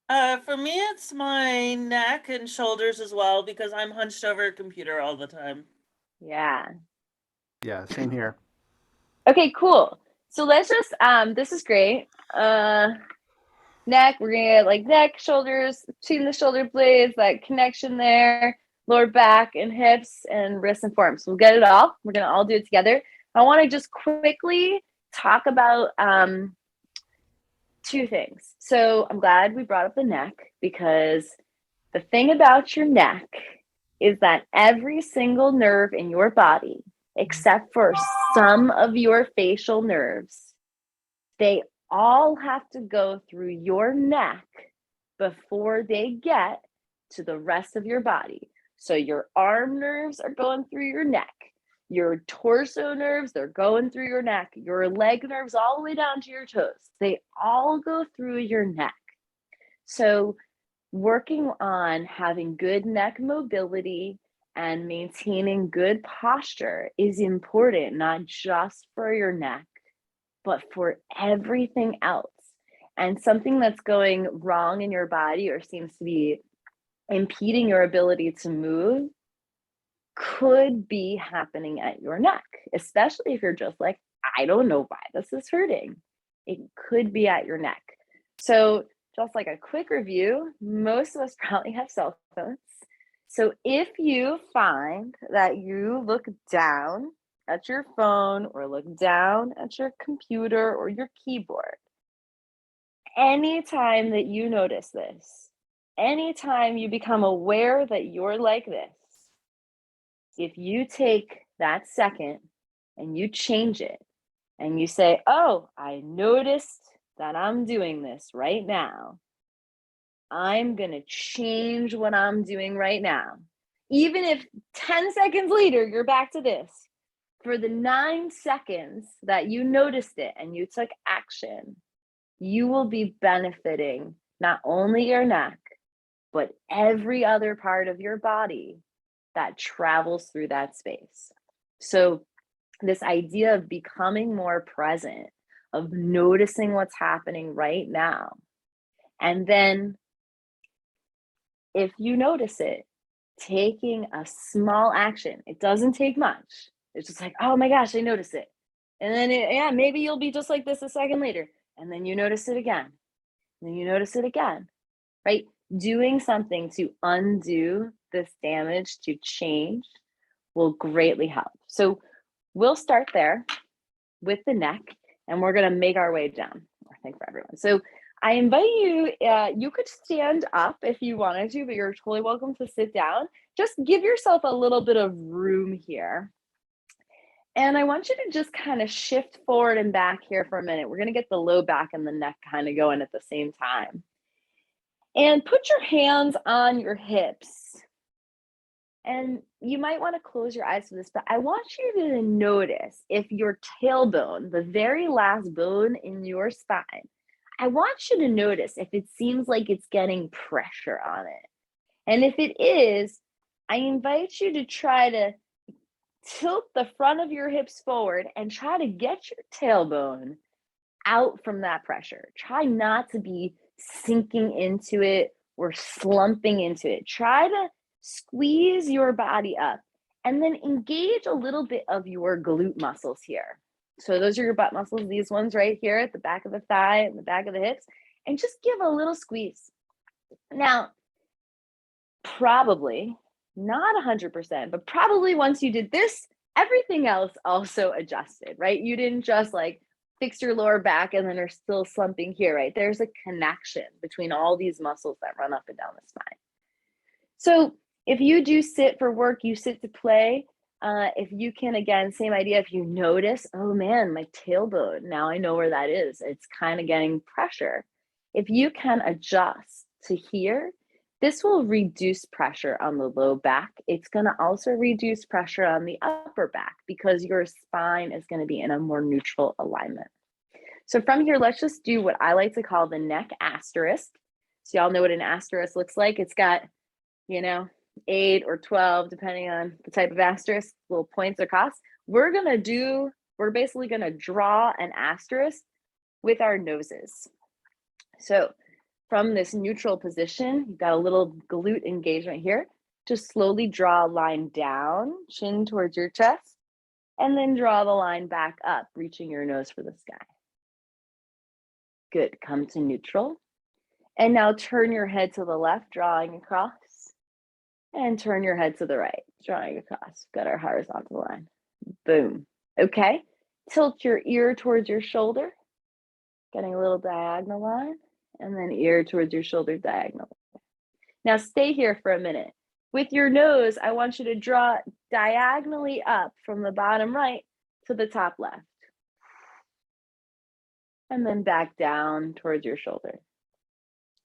For me, it's my neck and shoulders as well, because I'm hunched over a computer all the time. Yeah. Yeah, same here. Okay, cool. So let's just, this is great. Neck, we're gonna get like neck, shoulders, between the shoulder blades, that connection there, lower back and hips and wrists and forearms. So we'll get it all. We're gonna all do it together. I want to just quickly talk about two things. So I'm glad we brought up the neck, because the thing about your neck is that every single nerve in your body, except for some of your facial nerves, they all have to go through your neck before they get to the rest of your body. So your arm nerves are going through your neck. Your torso nerves, they're going through your neck. Your leg nerves all the way down to your toes. They all go through your neck. So working on having good neck mobility and maintaining good posture is important, not just for your neck, but for everything else. And something that's going wrong in your body or seems to be impeding your ability to move could be happening at your neck, especially if you're just like, I don't know why this is hurting. It could be at your neck. So just like a quick review, most of us probably have cell phones. So if you find that you look down at your phone or look down at your computer or your keyboard, anytime that you notice this, anytime you become aware that you're like this, if you take that second and you change it and you say, oh, I noticed that I'm doing this right now. I'm going to change what I'm doing right now. Even if 10 seconds later, you're back to this. For the 9 seconds that you noticed it and you took action, you will be benefiting not only your neck, but every other part of your body that travels through that space. So this idea of becoming more present, of noticing what's happening right now. And then if you notice it, taking a small action. It doesn't take much. It's just like, oh my gosh, I noticed it. And then maybe you'll be just like this a second later. And then you notice it again. And then you notice it again, right? Doing something to undo this damage, to change, will greatly help. So we'll start there with the neck, and we're going to make our way down, I think, for everyone. So I invite you, you could stand up if you wanted to, but you're totally welcome to sit down. Just give yourself a little bit of room here. And I want you to just kind of shift forward and back here for a minute. We're going to get the low back and the neck kind of going at the same time. And put your hands on your hips. And you might want to close your eyes for this, but I want you to notice if your tailbone, the very last bone in your spine, I want you to notice if it seems like it's getting pressure on it. And if it is, I invite you to try to tilt the front of your hips forward and try to get your tailbone out from that pressure. Try not to be sinking into it or slumping into it. Try to squeeze your body up and then engage a little bit of your glute muscles here. So those are your butt muscles, these ones right here at the back of the thigh and the back of the hips, and just give a little squeeze. Now, probably not 100%, but probably once you did this, everything else also adjusted, right? You didn't just like fix your lower back and then are still slumping here, right? There's a connection between all these muscles that run up and down the spine. So if you do sit for work, you sit to play. If you can, again, same idea. If you notice, oh man, my tailbone, now I know where that is. It's kind of getting pressure. If you can adjust to here, this will reduce pressure on the low back. It's going to also reduce pressure on the upper back because your spine is going to be in a more neutral alignment. So from here, let's just do what I like to call the neck asterisk. So y'all know what an asterisk looks like. It's got, 8 or 12, depending on the type of asterisk, little points across. We're basically going to draw an asterisk with our noses. So from this neutral position, you've got a little glute engagement here. Just slowly draw a line down, chin towards your chest, and then draw the line back up, reaching your nose for the sky. Good, come to neutral. And now turn your head to the left, drawing across. And turn your head to the right, drawing across. Got our horizontal line. Boom. Okay. Tilt your ear towards your shoulder, getting a little diagonal line, and then ear towards your shoulder, diagonal. Now stay here for a minute. With your nose, I want you to draw diagonally up from the bottom right to the top left. And then back down towards your shoulder.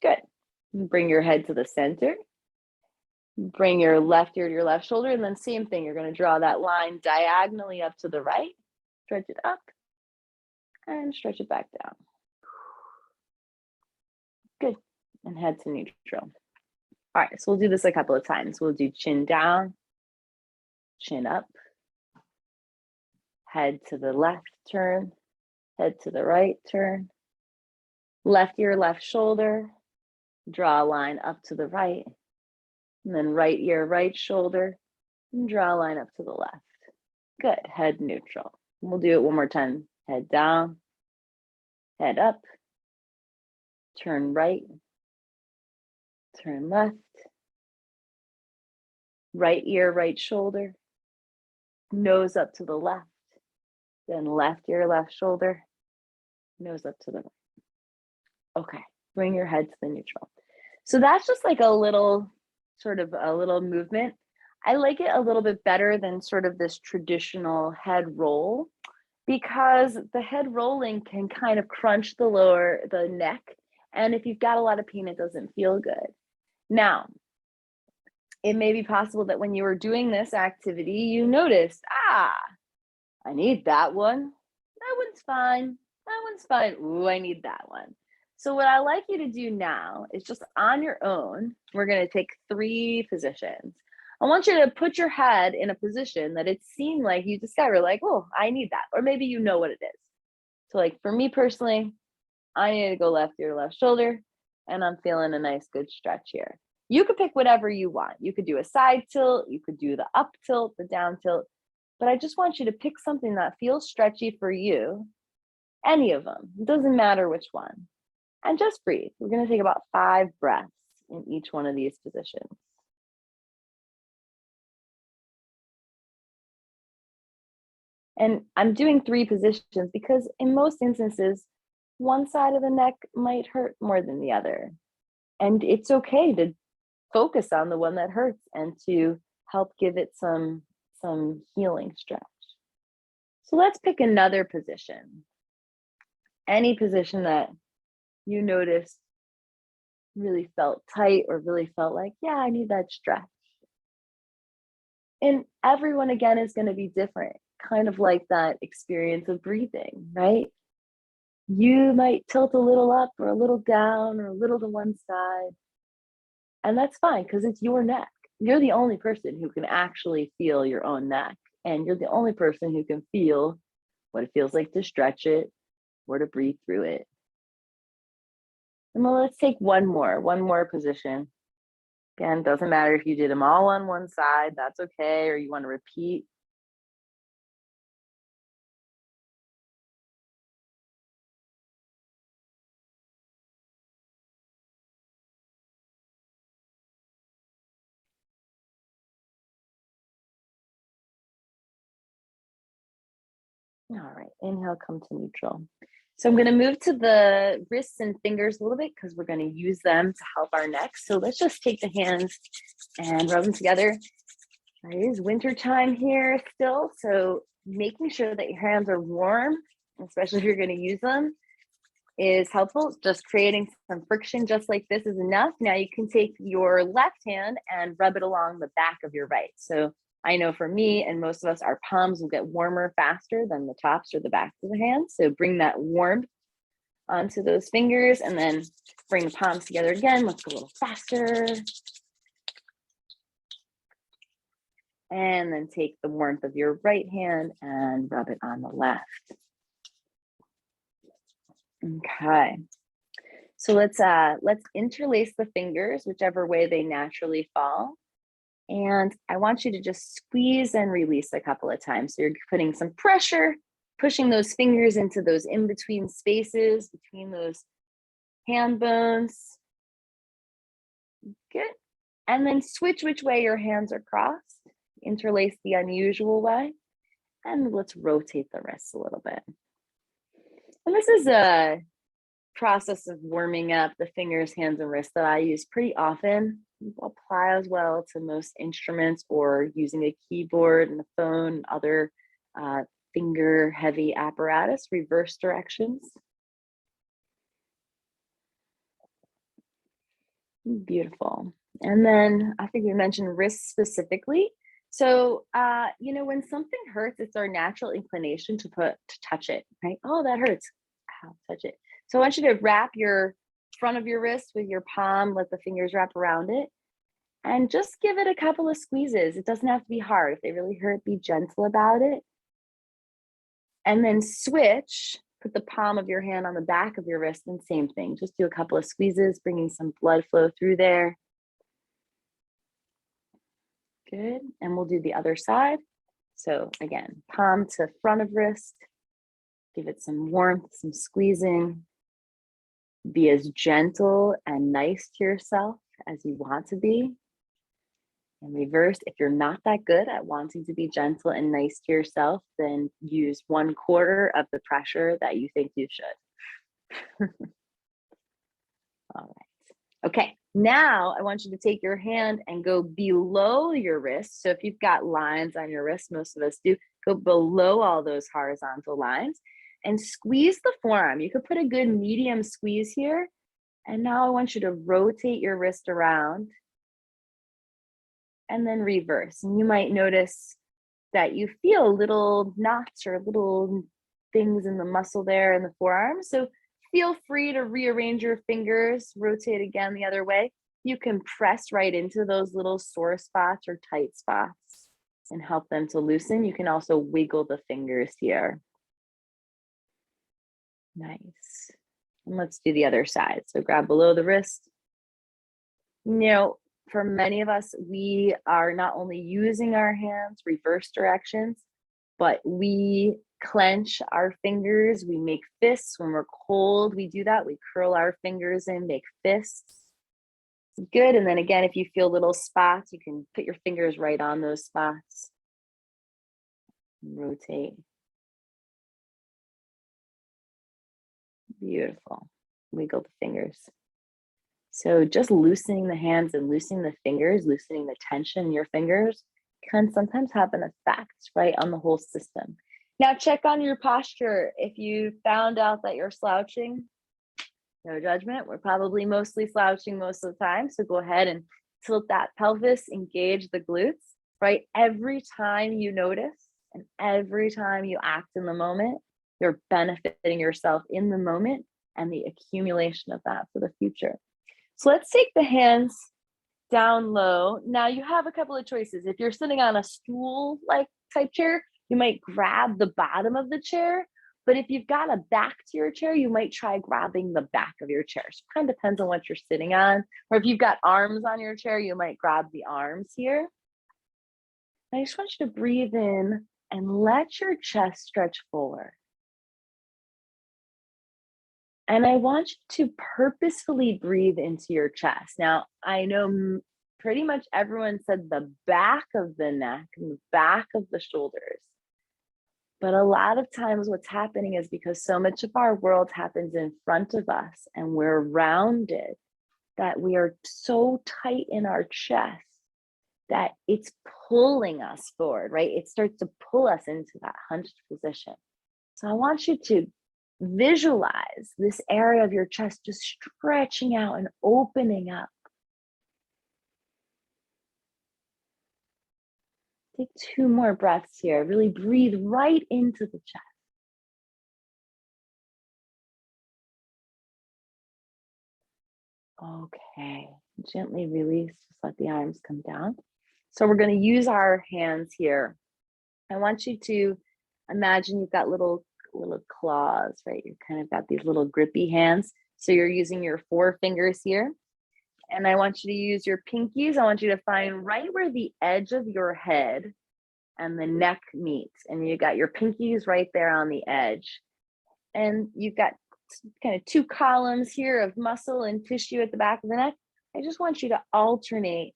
Good. Bring your head to the center. Bring your left ear to your left shoulder, and then same thing. You're going to draw that line diagonally up to the right, stretch it up, and stretch it back down. Good. And head to neutral. All right, so we'll do this a couple of times. We'll do chin down, chin up, head to the left, turn, head to the right, turn, left ear, left shoulder, draw a line up to the right, and then right ear, right shoulder, and draw a line up to the left. Good, head neutral. We'll do it one more time. Head down, head up, turn right, turn left, right ear, right shoulder, nose up to the left, Then left ear, left shoulder, nose up to the right. Okay, bring your head to the neutral. So that's just like a little movement. I like it a little bit better than sort of this traditional head roll, because the head rolling can kind of crunch the neck. And if you've got a lot of pain, it doesn't feel good. Now, it may be possible that when you were doing this activity, you noticed, I need that one. That one's fine. That one's fine. Ooh, I need that one. So what I like you to do now is just on your own, we're going to take 3 positions. I want you to put your head in a position that it seemed like you discovered, like, oh, I need that. Or maybe you know what it is. So like for me personally, I need to go left ear, left shoulder, and I'm feeling a nice good stretch here. You could pick whatever you want. You could do a side tilt, you could do the up tilt, the down tilt, but I just want you to pick something that feels stretchy for you, any of them. It doesn't matter which one. And just breathe. We're going to take about 5 breaths in each one of these positions. And I'm doing 3 positions because in most instances, one side of the neck might hurt more than the other. And it's okay to focus on the one that hurts and to help give it some healing stretch. So let's pick another position. Any position that you noticed really felt tight or really felt like, yeah, I need that stretch. And everyone, again, is going to be different, kind of like that experience of breathing, right? You might tilt a little up or a little down or a little to one side. And that's fine because it's your neck. You're the only person who can actually feel your own neck. And you're the only person who can feel what it feels like to stretch it or to breathe through it. And well, let's take one more position. Again, doesn't matter if you did them all on one side, that's okay, or you want to repeat. All right, inhale, come to neutral. So I'm going to move to the wrists and fingers a little bit because we're going to use them to help our neck. So let's just take the hands and rub them together. It is winter time here still, so making sure that your hands are warm, especially if you're going to use them, is helpful. Just creating some friction just like this is enough. Now you can take your left hand and rub it along the back of your right. So I know for me and most of us, our palms will get warmer faster than the tops or the backs of the hands. So bring that warmth onto those fingers and then bring the palms together again. Let's go a little faster. And then take the warmth of your right hand and rub it on the left. Okay. So let's interlace the fingers, whichever way they naturally fall. And I want you to just squeeze and release a couple of times. So you're putting some pressure, pushing those fingers into those in-between spaces between those hand bones. Good. And then switch which way your hands are crossed. Interlace the unusual way. And let's rotate the wrists a little bit. And this is a process of warming up the fingers, hands, and wrists that I use pretty often. Apply as well to most instruments or using a keyboard and a phone, other finger heavy apparatus, reverse directions. Beautiful. And then I think we mentioned wrists specifically. So, when something hurts, it's our natural inclination to touch it, right? Oh, that hurts. Ow, touch it. So I want you to wrap your front of your wrist with your palm, let the fingers wrap around it, and just give it a couple of squeezes. It doesn't have to be hard. If they really hurt, be gentle about it. And then switch, put the palm of your hand on the back of your wrist and same thing. Just do a couple of squeezes, bringing some blood flow through there. Good, and we'll do the other side. So again, palm to front of wrist, give it some warmth, some squeezing. Be as gentle and nice to yourself as you want to be. And reverse. If you're not that good at wanting to be gentle and nice to yourself, then use 1/4 of the pressure that you think you should. All right. Okay, now I want you to take your hand and go below your wrist. So if you've got lines on your wrist, most of us do, go below all those horizontal lines and squeeze the forearm. You could put a good medium squeeze here. And now I want you to rotate your wrist around and then reverse. And you might notice that you feel little knots or little things in the muscle there in the forearm. So feel free to rearrange your fingers, rotate again the other way. You can press right into those little sore spots or tight spots and help them to loosen. You can also wiggle the fingers here. Nice. And let's do the other side. So grab below the wrist. You know, for many of us, we are not only using our hands, reverse directions, but we clench our fingers. We make fists when we're cold. We do that. We curl our fingers in, make fists. Good. And then again, if you feel little spots, you can put your fingers right on those spots. Rotate. Beautiful. Wiggle the fingers. So just loosening the hands and loosening the fingers, loosening the tension in your fingers can sometimes have an effect, right, on the whole system. Now check on your posture. If you found out that you're slouching, no judgment. We're probably mostly slouching most of the time. So go ahead and tilt that pelvis, engage the glutes, right? Every time you notice and every time you act in the moment, you're benefiting yourself in the moment and the accumulation of that for the future. So let's take the hands down low. Now you have a couple of choices. If you're sitting on a stool-like type chair, you might grab the bottom of the chair. But if you've got a back to your chair, you might try grabbing the back of your chair. So it kind of depends on what you're sitting on. Or if you've got arms on your chair, you might grab the arms here. I just want you to breathe in and let your chest stretch forward. And I want you to purposefully breathe into your chest. Now, I know pretty much everyone said the back of the neck and the back of the shoulders. But a lot of times what's happening is because so much of our world happens in front of us and we're rounded, that we are so tight in our chest that it's pulling us forward, right? It starts to pull us into that hunched position. So I want you to visualize this area of your chest just stretching out and opening up. Take 2 more breaths here. Really breathe right into the chest. Okay, gently release, just let the arms come down. So we're going to use our hands here. I want you to imagine you've got little claws, right? You've kind of got these little grippy hands. So you're using your 4 fingers here. And I want you to use your pinkies. I want you to find right where the edge of your head and the neck meets. And you got your pinkies right there on the edge. And you've got kind of 2 columns here of muscle and tissue at the back of the neck. I just want you to alternate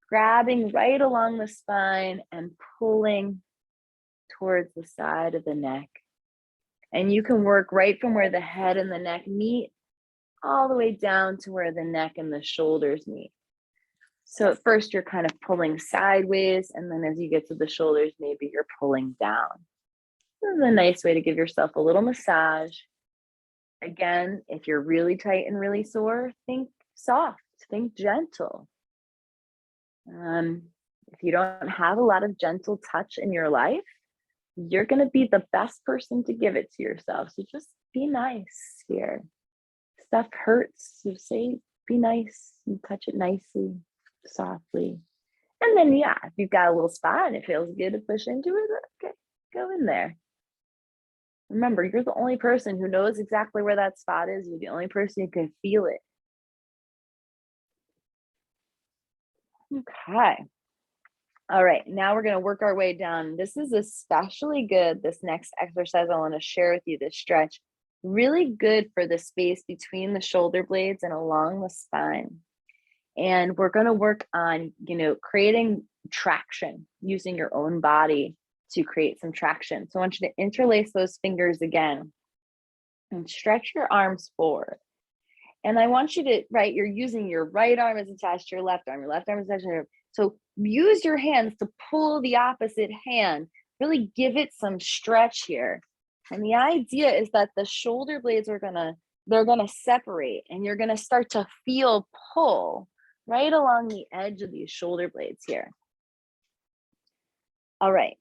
grabbing right along the spine and pulling towards the side of the neck. And you can work right from where the head and the neck meet all the way down to where the neck and the shoulders meet. So at first you're kind of pulling sideways, and then as you get to the shoulders, maybe you're pulling down. This is a nice way to give yourself a little massage. Again, if you're really tight and really sore, think soft, think gentle. If you don't have a lot of gentle touch in your life, you're going to be the best person to give it to yourself. So just be nice here. Stuff hurts, so say, be nice and touch it nicely, softly. And then, yeah, if you've got a little spot and it feels good to push into it, okay, go in there. Remember, you're the only person who knows exactly where that spot is. You're the only person who can feel it. Okay. All right, now we're going to work our way down. This is especially good, this next exercise I want to share with you, this stretch. Really good for the space between the shoulder blades and along the spine. And we're going to work on, creating traction, using your own body to create some traction. So I want you to interlace those fingers again and stretch your arms forward. And I want you to, right, you're using your right arm is attached to your left arm is attached to your, so use your hands to pull the opposite hand, really give it some stretch here. And the idea is that the shoulder blades are they're gonna separate, and you're gonna start to feel pull right along the edge of these shoulder blades here. All right,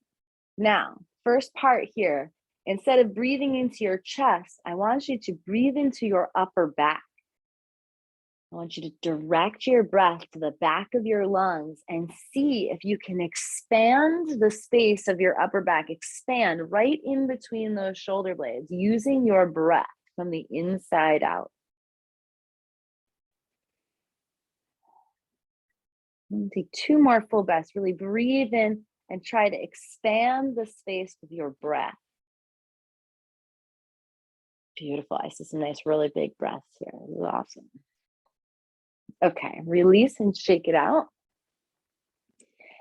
now, first part here, instead of breathing into your chest, I want you to breathe into your upper back. I want you to direct your breath to the back of your lungs and see if you can expand the space of your upper back, expand right in between those shoulder blades using your breath from the inside out. Take 2 more full breaths. Really breathe in and try to expand the space with your breath. Beautiful. I see some nice, really big breaths here. This is awesome. Okay, release and shake it out.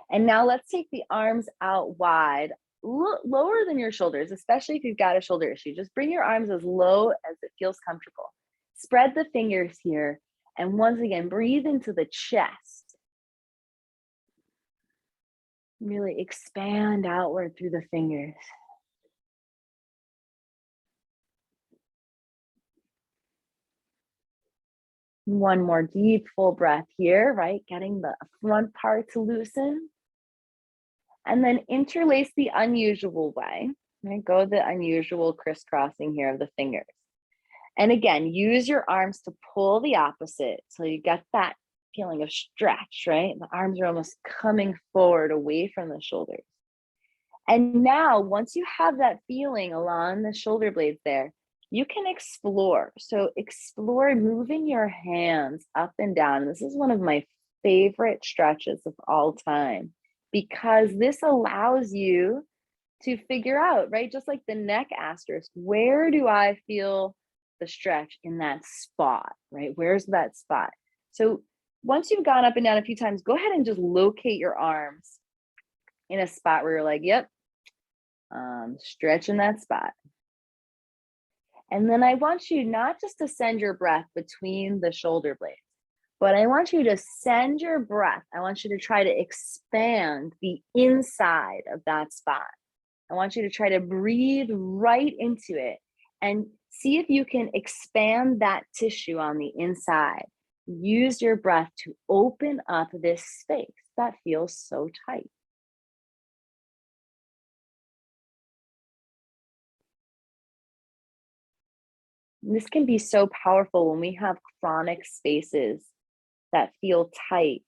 And now let's take the arms out wide, lower than your shoulders, especially if you've got a shoulder issue. Just bring your arms as low as it feels comfortable. Spread the fingers here. And once again, breathe into the chest. Really expand outward through the fingers. One more deep, full breath here, right? Getting the front part to loosen. And then interlace the unusual way, right? Go the unusual crisscrossing here of the fingers. And again, use your arms to pull the opposite. So you get that feeling of stretch, right? The arms are almost coming forward away from the shoulders. And now, once you have that feeling along the shoulder blades there, you can explore. So explore moving your hands up and down. This is one of my favorite stretches of all time, because this allows you to figure out, right? Just like the neck asterisk, where do I feel the stretch in that spot, right? Where's that spot? So once you've gone up and down a few times, go ahead and just locate your arms in a spot where you're like, yep, stretch in that spot. And then I want you not just to send your breath between the shoulder blades, but I want you to send your breath. I want you to try to expand the inside of that spot. I want you to try to breathe right into it and see if you can expand that tissue on the inside. Use your breath to open up this space that feels so tight. This can be so powerful when we have chronic spaces that feel tight.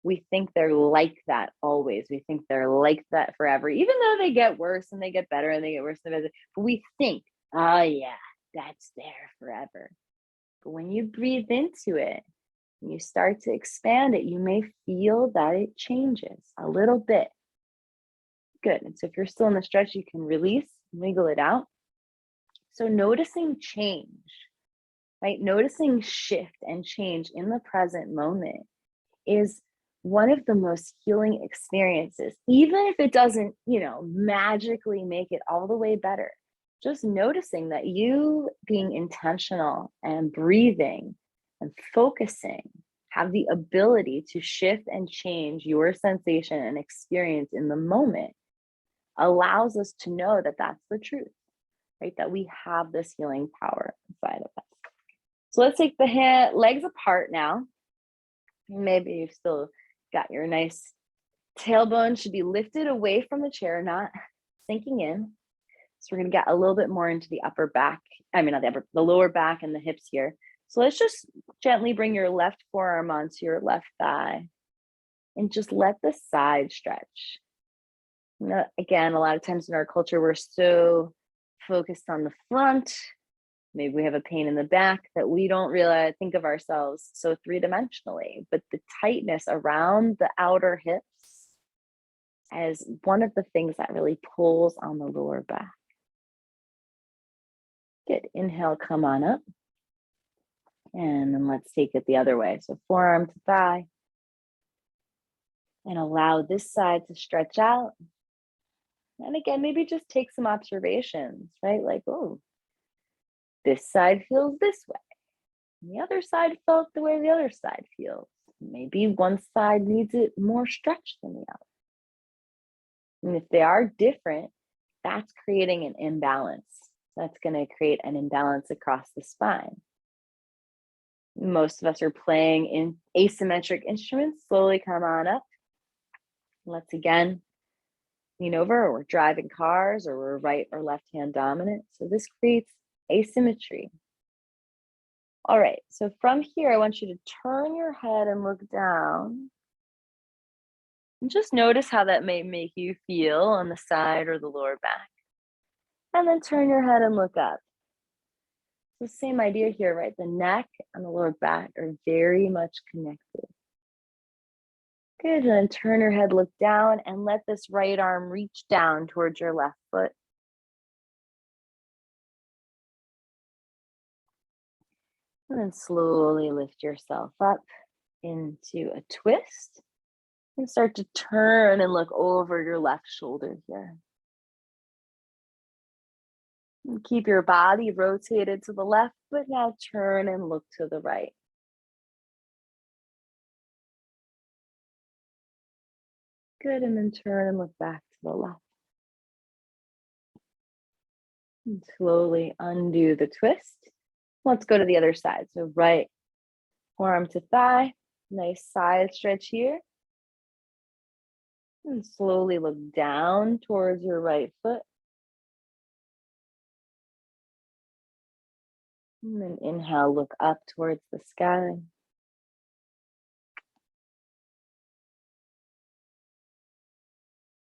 We think they're like that always. We think they're like that forever, even though they get worse and they get better and they get worse and better. But we think, oh yeah, that's there forever. But when you breathe into it, and you start to expand it, you may feel that it changes a little bit. Good. And so if you're still in the stretch, you can release, wiggle it out. So noticing change, right? Noticing shift and change in the present moment is one of the most healing experiences, even if it doesn't, magically make it all the way better. Just noticing that you being intentional and breathing and focusing have the ability to shift and change your sensation and experience in the moment allows us to know that that's the truth, right? That we have this healing power inside of us. So let's take the legs apart now. Maybe you've still got your nice tailbone should be lifted away from the chair, not sinking in. So we're going to get a little bit more into the upper back. The lower back and the hips here. So let's just gently bring your left forearm onto your left thigh and just let the side stretch. Again, a lot of times in our culture, we're so focused on the front. Maybe we have a pain in the back that we don't really think of ourselves so three-dimensionally, but the tightness around the outer hips is one of the things that really pulls on the lower back. Good. Inhale, come on up. And then let's take it the other way. So forearm to thigh. And allow this side to stretch out. And again, maybe just take some observations, right? Like, oh, this side feels this way. And the other side felt the way the other side feels. Maybe one side needs it more stretched than the other. And if they are different, that's creating an imbalance. That's going to create an imbalance across the spine. Most of us are playing in asymmetric instruments. Slowly come on up. Let's again lean over, or we're driving cars, or we're right or left hand dominant. So this creates asymmetry. All right, so from here, I want you to turn your head and look down. And just notice how that may make you feel on the side or the lower back. And then turn your head and look up. The same idea here, right? The neck and the lower back are very much connected. Good, and then turn your head, look down, and let this right arm reach down towards your left foot. And then slowly lift yourself up into a twist. And start to turn and look over your left shoulder here. And keep your body rotated to the left, but now turn and look to the right. Good, and then turn and look back to the left. And slowly undo the twist. Let's go to the other side. So right forearm to thigh, nice side stretch here. And slowly look down towards your right foot. And then inhale, look up towards the sky.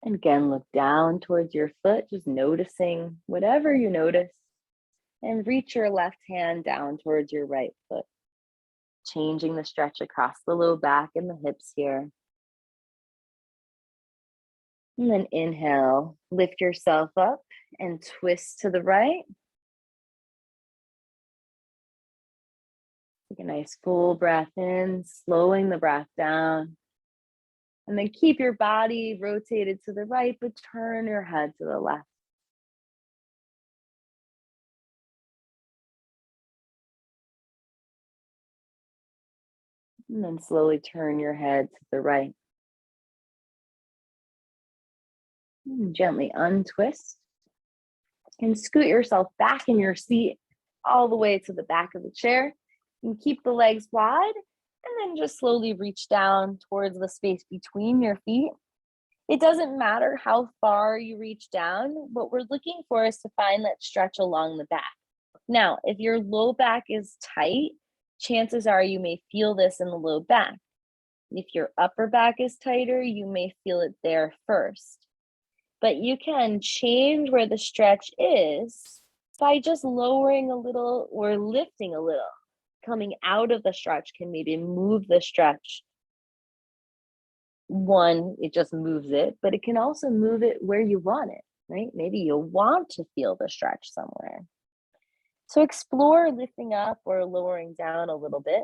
And again, look down towards your foot, just noticing whatever you notice. And reach your left hand down towards your right foot. Changing the stretch across the low back and the hips here. And then inhale, lift yourself up and twist to the right. Take a nice full breath in, slowing the breath down. And then keep your body rotated to the right, but turn your head to the left. And then slowly turn your head to the right. And gently untwist. And scoot yourself back in your seat all the way to the back of the chair. And keep the legs wide. And then just slowly reach down towards the space between your feet. It doesn't matter how far you reach down. What we're looking for is to find that stretch along the back. Now, if your low back is tight, chances are you may feel this in the low back. If your upper back is tighter, you may feel it there first. But you can change where the stretch is by just lowering a little or lifting a little. Coming out of the stretch can maybe move the stretch. One, it just moves it, but it can also move it where you want it, right? Maybe you want to feel the stretch somewhere. So explore lifting up or lowering down a little bit.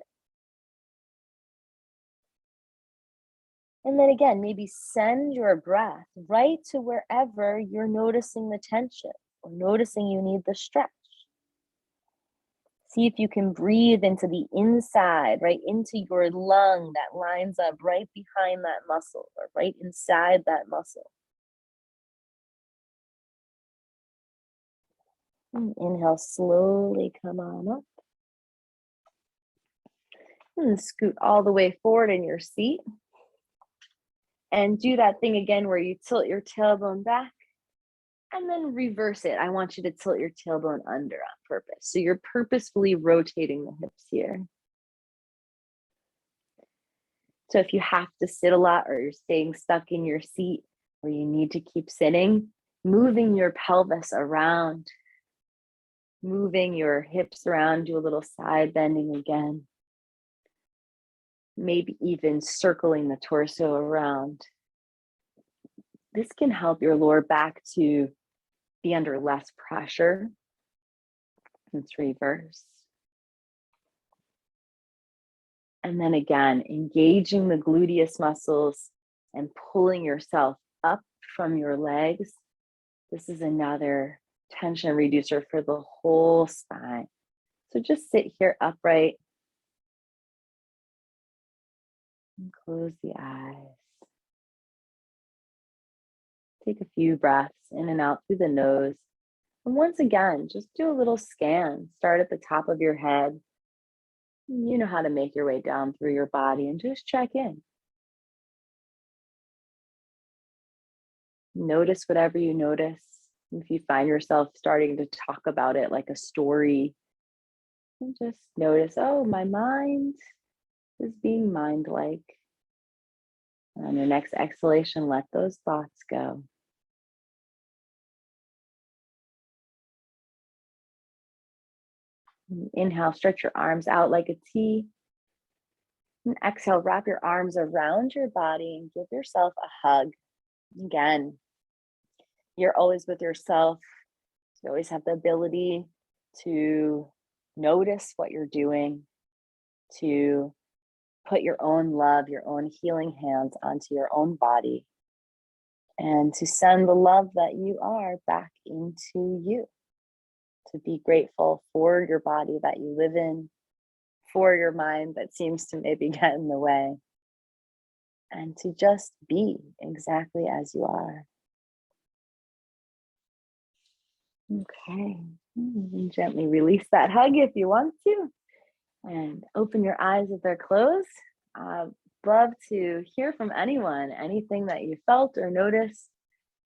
And then again, maybe send your breath right to wherever you're noticing the tension or noticing you need the stretch. See if you can breathe into the inside, right into your lung that lines up right behind that muscle or right inside that muscle. And inhale, slowly come on up. And scoot all the way forward in your seat. And do that thing again where you tilt your tailbone back. And then reverse it. I want you to tilt your tailbone under on purpose. So you're purposefully rotating the hips here. So if you have to sit a lot or you're staying stuck in your seat or you need to keep sitting, moving your pelvis around, moving your hips around, do a little side bending again. Maybe even circling the torso around. This can help your lower back to be under less pressure. Let's reverse. And then again, engaging the gluteus muscles and pulling yourself up from your legs. This is another tension reducer for the whole spine. So just sit here upright and close the eyes. Take a few breaths in and out through the nose. And once again, just do a little scan. Start at the top of your head. You know how to make your way down through your body and just check in. Notice whatever you notice. If you find yourself starting to talk about it like a story, and just notice, oh, my mind is being mind-like. And on your next exhalation, let those thoughts go. Inhale, stretch your arms out like a T. And exhale, wrap your arms around your body and give yourself a hug. Again, you're always with yourself. You always have the ability to notice what you're doing, to put your own love, your own healing hands onto your own body, and to send the love that you are back into you. To be grateful for your body that you live in, for your mind that seems to maybe get in the way, and to just be exactly as you are. Okay, and gently release that hug if you want to, and open your eyes if they're closed. Love to hear from anyone, anything that you felt or noticed.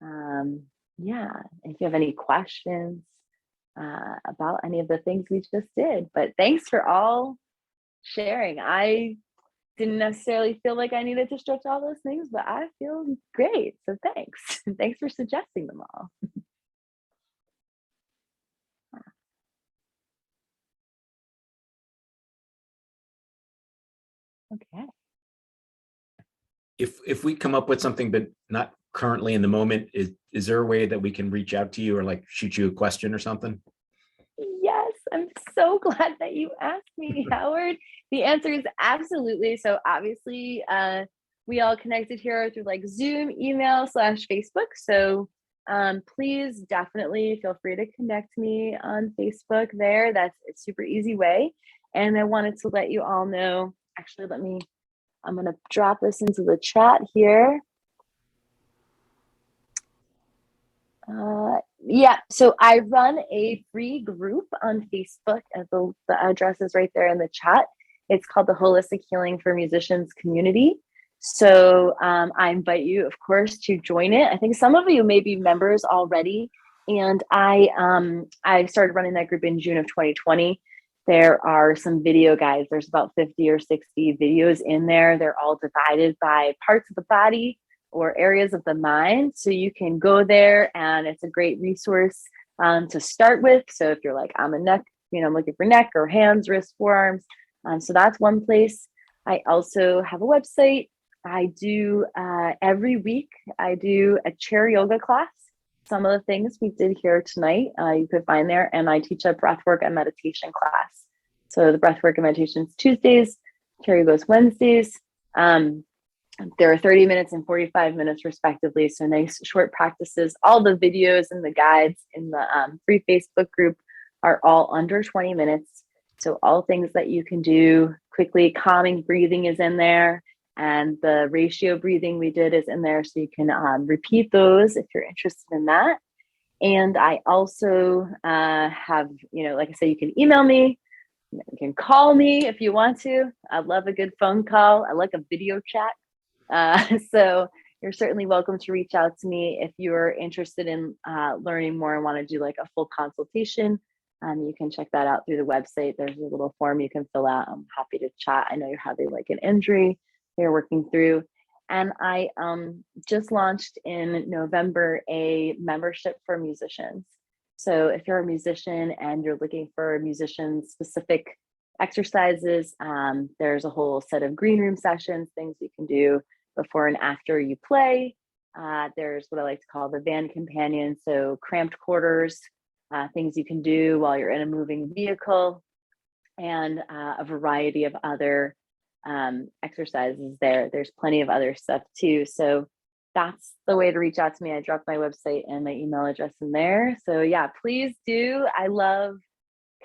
Yeah, if you have any questions about any of the things we just did. But thanks for all sharing. I didn't necessarily feel like I needed to stretch all those things, but I feel great. So thanks. Thanks for suggesting them all. Okay. If we come up with something but not currently in the moment, is there a way that we can reach out to you or like shoot you a question or something? Yes, I'm so glad that you asked me, Howard. The answer is absolutely. So obviously, we all connected here through like Zoom, email / Facebook. So please definitely feel free to connect me on Facebook there. That's a super easy way. And I wanted to let you all know, actually, I'm going to drop this into the chat here. Yeah, so I run a free group on Facebook. The address is right there in the chat. It's called the Holistic Healing for Musicians Community. So I invite you, of course, to join it. I think some of you may be members already. And I started running that group in June of 2020. There are some video guides. There's about 50 or 60 videos in there. They're all divided by parts of the body or areas of the mind. So you can go there and it's a great resource to start with. So if you're like, I'm looking for neck or hands, wrists, forearms. So that's one place. I also have a website. I do every week, I do a chair yoga class. Some of the things we did here tonight, you could find there. And I teach a breathwork and meditation class. So the breathwork and meditation's Tuesdays, chair yoga's Wednesdays. There are 30 minutes and 45 minutes respectively. So nice short practices. All the videos and the guides in the free Facebook group are all under 20 minutes. So all things that you can do quickly. Calming breathing is in there. And the ratio breathing we did is in there. So you can repeat those if you're interested in that. And I also have, like I said, you can email me. You can call me if you want to. I love a good phone call. I like a video chat. So you're certainly welcome to reach out to me if you're interested in learning more and want to do like a full consultation. You can check that out through the website. There's a little form you can fill out. I'm happy to chat. I know you're having like an injury you're working through. And I just launched in November a membership for musicians. So if you're a musician and you're looking for musician specific exercises, there's a whole set of green room sessions, things you can do before and after you play. There's what I like to call the band companion. So cramped quarters, things you can do while you're in a moving vehicle, and a variety of other exercises there. There's plenty of other stuff too. So that's the way to reach out to me. I dropped my website and my email address in there. So yeah, please do. I love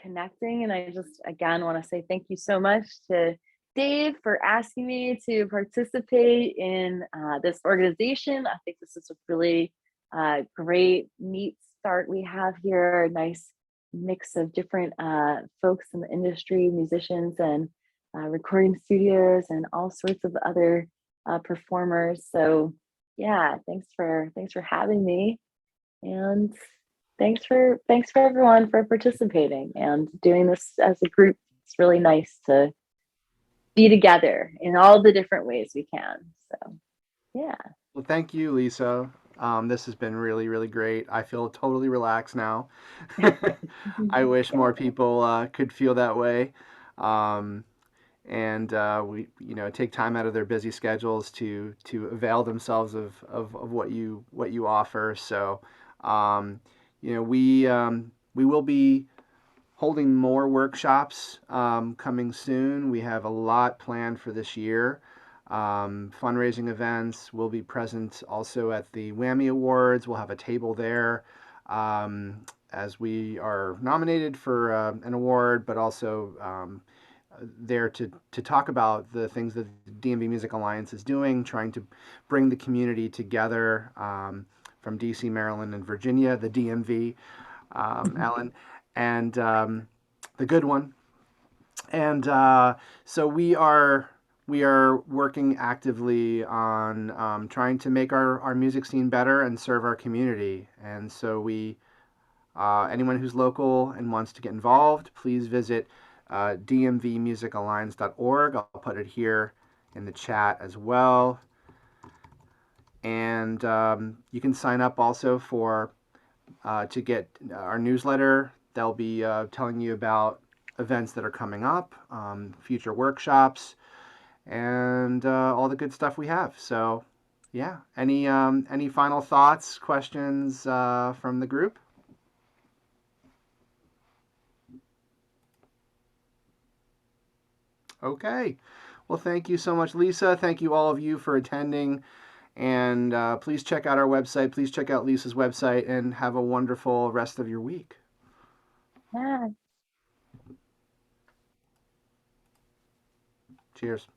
connecting. And I just, again, want to say thank you so much to Dave for asking me to participate in this organization. I think this is a really great, neat start we have here. A nice mix of different folks in the industry, musicians and recording studios and all sorts of other performers. So yeah, thanks for having me, and thanks for everyone for participating and doing this as a group. It's really nice to be together in all the different ways we can. So yeah. Well, thank you, Lisa. This has been really, really great. I feel totally relaxed now. I wish more people could feel that way. And we, take time out of their busy schedules to avail themselves of what you offer. So, we will be holding more workshops coming soon. We have a lot planned for this year. Fundraising events will be present also at the Whammy Awards. We'll have a table there as we are nominated for an award, but also there to talk about the things that the DMV Music Alliance is doing, trying to bring the community together from DC, Maryland, and Virginia, the DMV, Alan, and the good one. And so we are working actively on trying to make our music scene better and serve our community. And so anyone who's local and wants to get involved, please visit dmvmusicalliance.org. I'll put it here in the chat as well. And you can sign up also to get our newsletter. They'll be telling you about events that are coming up, future workshops, and all the good stuff we have. So yeah, any final thoughts, questions from the group? Okay. Well, thank you so much, Lisa. Thank you all of you for attending. And please check out our website. Please check out Lisa's website and have a wonderful rest of your week. Yeah. Cheers.